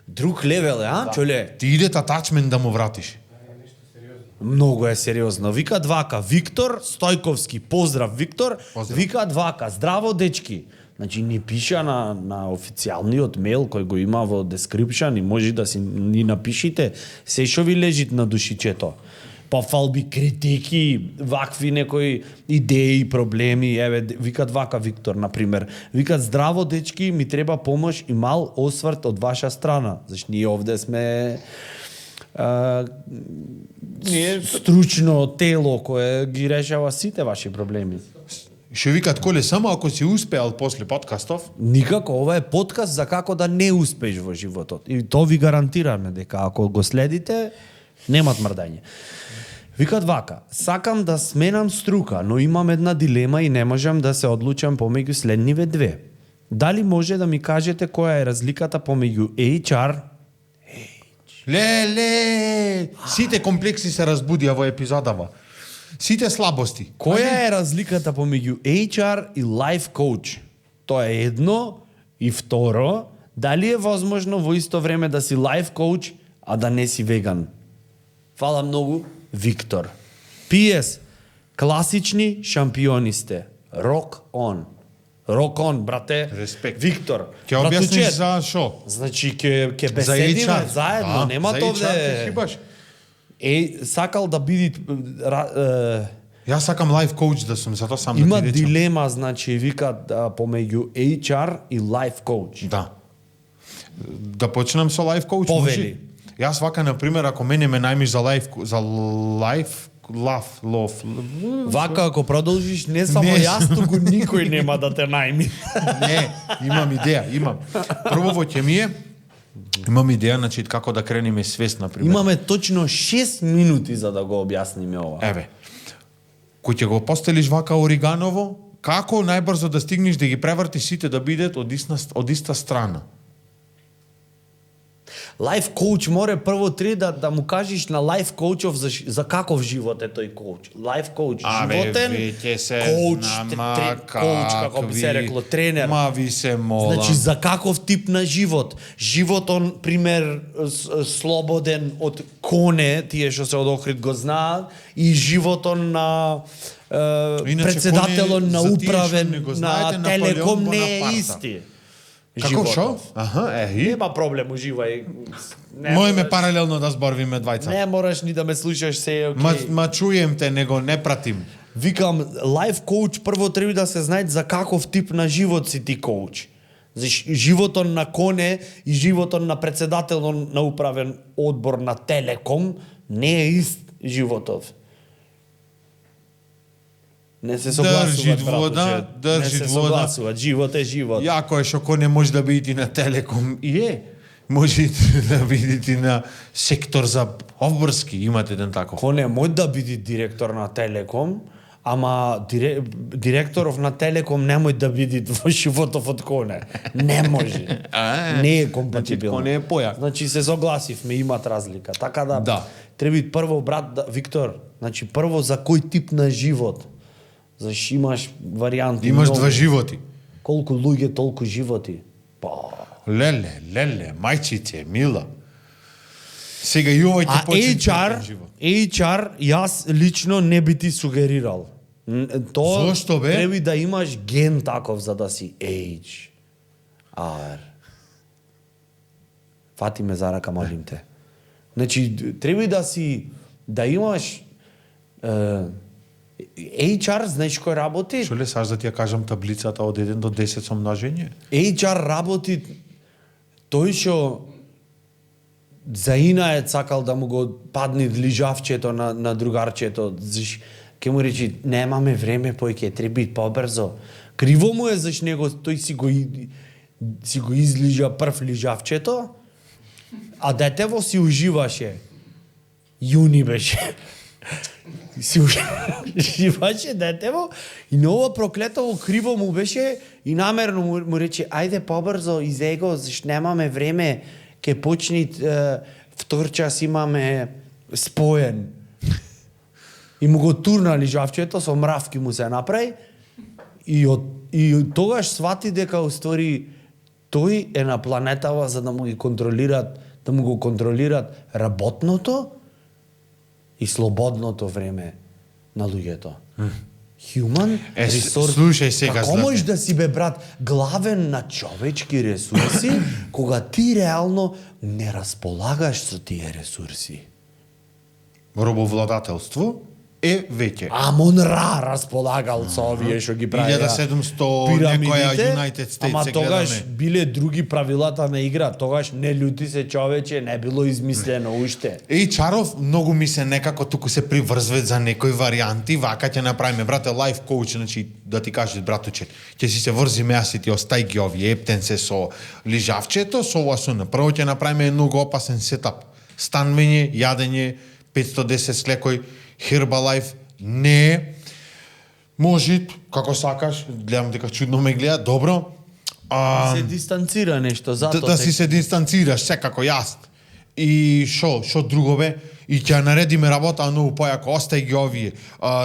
друг левел, чоле? Ти иде атачмент да му вратиш. Многу е сериозно. Вика двака, Виктор Стојковски, поздрав Виктор. Поздрав. Вика двака, здраво дечки. Значи ни пиша на официјалниот мејл кој го има во description и може да си ни напишите се што ви лежит на душичето. Пофалби, критики, вакви некои идеи, проблеми, еве вика двака Виктор на пример. Викат здраво дечки, ми треба помош и мал осврт од ваша страна. Зашто ние овде сме ние стручно тело кое ги решава сите ваши проблеми. Што викат коле само ако си успеал после подкастов, Никако, ова е подкаст за како да не успееш во животот. И то ви гарантираме дека ако го следите, немат мрдање. Викат вака, сакам да сменам струка, но имам една дилема и не можам да се одлучам помеѓу следниве две. Дали може да ми кажете која е разликата помеѓу HR сите комплекси се разбудија во епизодава. Сите слабости. Која е разликата помеѓу HR и life coach? Тоа е едно и второ, дали е возможно во исто време да си life coach, а да не си веган? Фала многу, Виктор. PS, класични шампиони сте. Rock on. Rock on, брате. Респект. Виктор. Ќе објасниш братучет, за шо? Значи, ќе За беседиме HR. заедно, нема за тоа HR ти овде. хибаш. Сакал да биди Јас сакам лайф коуч да сум, затоа сам има да ти речам. дилема, значи, викат помеѓу HR и life coach. Да. Да почнем со лайф коуч. Повели. Јас вака на пример ако мене ме најмиш за лайф лов. Вака, ако продолжиш, не само Не. јас, туку никој нема да те најми. Не, имам идеја, имам. Прво во ќе ми е имам идеја значи како да кренеме свест на пример. Имаме точно 6 минути за да го објасниме ова. Еве. Кој ќе го постелиш вака ориганово, како најбрзо да стигнеш да ги превртиш сите да бидат од иста страна? Лайф коуч море прво да му кажеш на лайф коучов за каков живот е тој коуч. Лайф коуч, животен, веќе се коуч, знама коуч, како би се рекло, тренер. Ма ви се молам. Значи, за каков тип на живот? Животон, пример, слободен од коне, тие што се од Охрид го знаат, и животон на председателон на управен на Телеком не е исти. Како шо? И? Нема проблем, уживај. Моеме паралелно да зборвиме двајца. Не мораш ни да ме слушаш, се е окей. Ма чуjem те, него не пратим. Викам, лайф коуч прво треба да се знае за каков тип на живот си ти коуч. За животон на коне и животон на председател на управен одбор на Телеком не е ист животов. Не се согласуваат, вода, држит не се вода. согласуваат, живот е живот. Јако е што коне може да бидете на Телеком и е. Може да бидете на сектор за обврски, имате еден таков. Коне може да биде директор на Телеком, ама директоров на Телеком не може да биде во животов од коне. Не може. Не е компатибилно. Коне е појак. Значи се согласивме, имат разлика. Така да. Треба прво брат Виктор, значи прво за кој тип на живот. Зашто имаш варијанти. Имаш много. два животи. Колку луѓе, толку животи. Леле, мајчице, мила. Сега и овој ќе почне HR, јас лично не би ти сугерирал. Зошто бе? Треба да имаш ген таков за да си HR. Фати ме за рака, молим те. Значи, треба да имаш HR, знаеш кој работи? Што ле саш да ти ја кажам таблицата од 1 до 10 со множење? HR работи тој што заинаец сакал да му го падне лижавчето на другарчето. Ке му речи, немаме време, појќе треба побрзо. Криво му е заш него, тој си го излижа прв лижавчето, а детево си уживаше. Јуни беше. Си уживаше детево и ново проклетово криво му беше и намерно му рече, ајде побрзо из его, заш немаме време, ке почни втор час имаме споен. И му го турна лижавчето, со мравки му се направи и тогаш свати дека устори тој е на планетава за да му го контролират работното и слободното време на луѓето. Human resource. Слушај сега, како можеш да си бе брат главен на човечки ресурси кога ти реално не располагаш со тие ресурси? Робовладателство е веќе. Амон-Ра располагал со овие што ги правеа 1700 некоја United States. Ама тогаш биле други правилата на игра. Тогаш не љути се човече, не било измислено уште. HR-ов многу ми се некако туку се приврзвет за некои варијанти, вака ќе направиме брате лайф коуч, значи да ти кажеш братуче, ќе си се врзиме јас и ти остај ги овие ептен се со лижавчето, со ова со прво ќе направиме многу опасен сетап. Станвење, јадење, 510 слекој, Herbalife не може како сакаш, гледам дека чудно ме гледа, добро. Се дистанцира нешто зато да си се дистанцираш секако јас. И шо друго бе? И ќе наредиме работа многу појако, остај ги овие.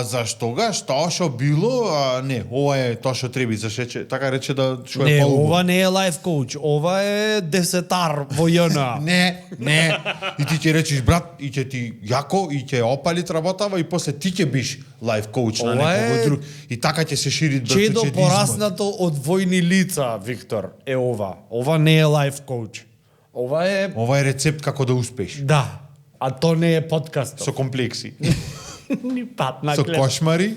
Заштогаш, тоа што било, не, ова е тоа што треба, зашто така рече да што е не, полубо. ова не е лайф коуч, ова е десетар во ЈНА. Не. И ти ќе речеш брат, и ќе ти јако, и ќе опалит работава и после ти ќе биш лайф коуч на некој друг. И така ќе се шири братуче. Чедо пораснато од војни лица, Виктор, е ова. Ова не е лайф коуч. Ова е рецепт како да успееш. Да. А то не е подкаст. Со комплекси. Ни пат на Со кошмари.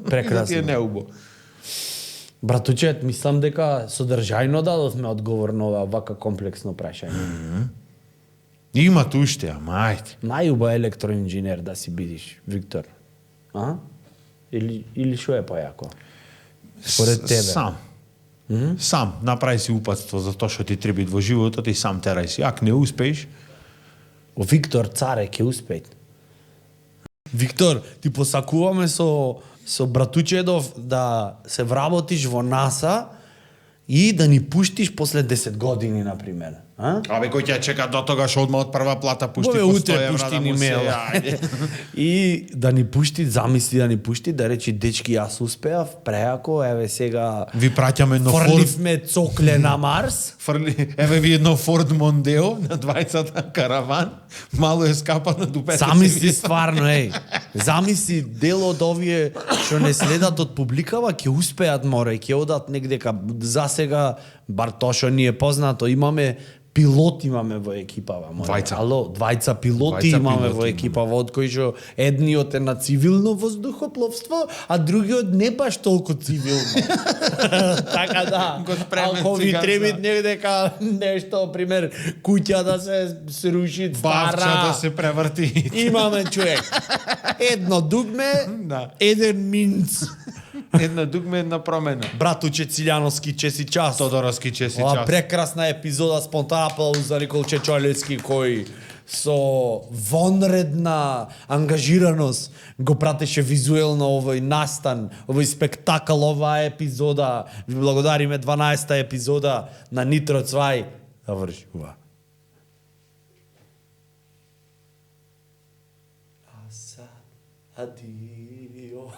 Прекрасно. Ти е неубо. Братучет, мислам дека содржајно дадовме одговор на ова вака комплексно прашање. Има уште, ама ајде. Најуба електроинженер да си бидиш, Виктор. А? Или што е појако? Според тебе. Сам направи си упатство за тоа што ти треба во животот и сам терај си. Ако не успееш, Виктор Царе ќе успеет. Виктор, ти посакуваме со братучедов да се вработиш во НАСА и да ни пуштиш после 10 години, например. Абе, кој ќе чека до тогаш одма од прва плата пушти Бове, по 100 утре евра пушти да ни му се мейл. јаде. И да ни пушти, замисли да ни пушти, да речи, дечки, јас успеав, преако, еве сега Ви праќаме едно Форд, фрливме цокле на Марс. еве ви едно Форд Мондео на двајцата караван, мало е скапано дупете. Замисли стварно, замисли дел од овие што не следат од публикава, ќе успеат море, ќе одат негдека. За сега, бар тоа што ни е познато, имаме пилот имаме во екипава. Море. Двајца. Ало, двајца пилоти Двајца имаме пилоти во екипава, од кои што едниот е на цивилно воздухопловство, а другиот не баш толку цивилно. Така да, Го спремен ако ви циганца. треби негдека нешто, пример, куќа да се сруши, Бавча стара, да се преврти. имаме човек. Едно дугме, Да. еден минц. Една дугме, една промена. Братуче Цилјановски, чеси час. Тодоровски чеси Ова час. прекрасна епизода спонтан аплауз за Никол Чечолевски кој со вонредна ангажираност го пратеше визуелно овој настан, овој спектакл, оваа епизода. Ви благодариме 12-та епизода на Нитро Цвај. Заврши ова. Аса, адио.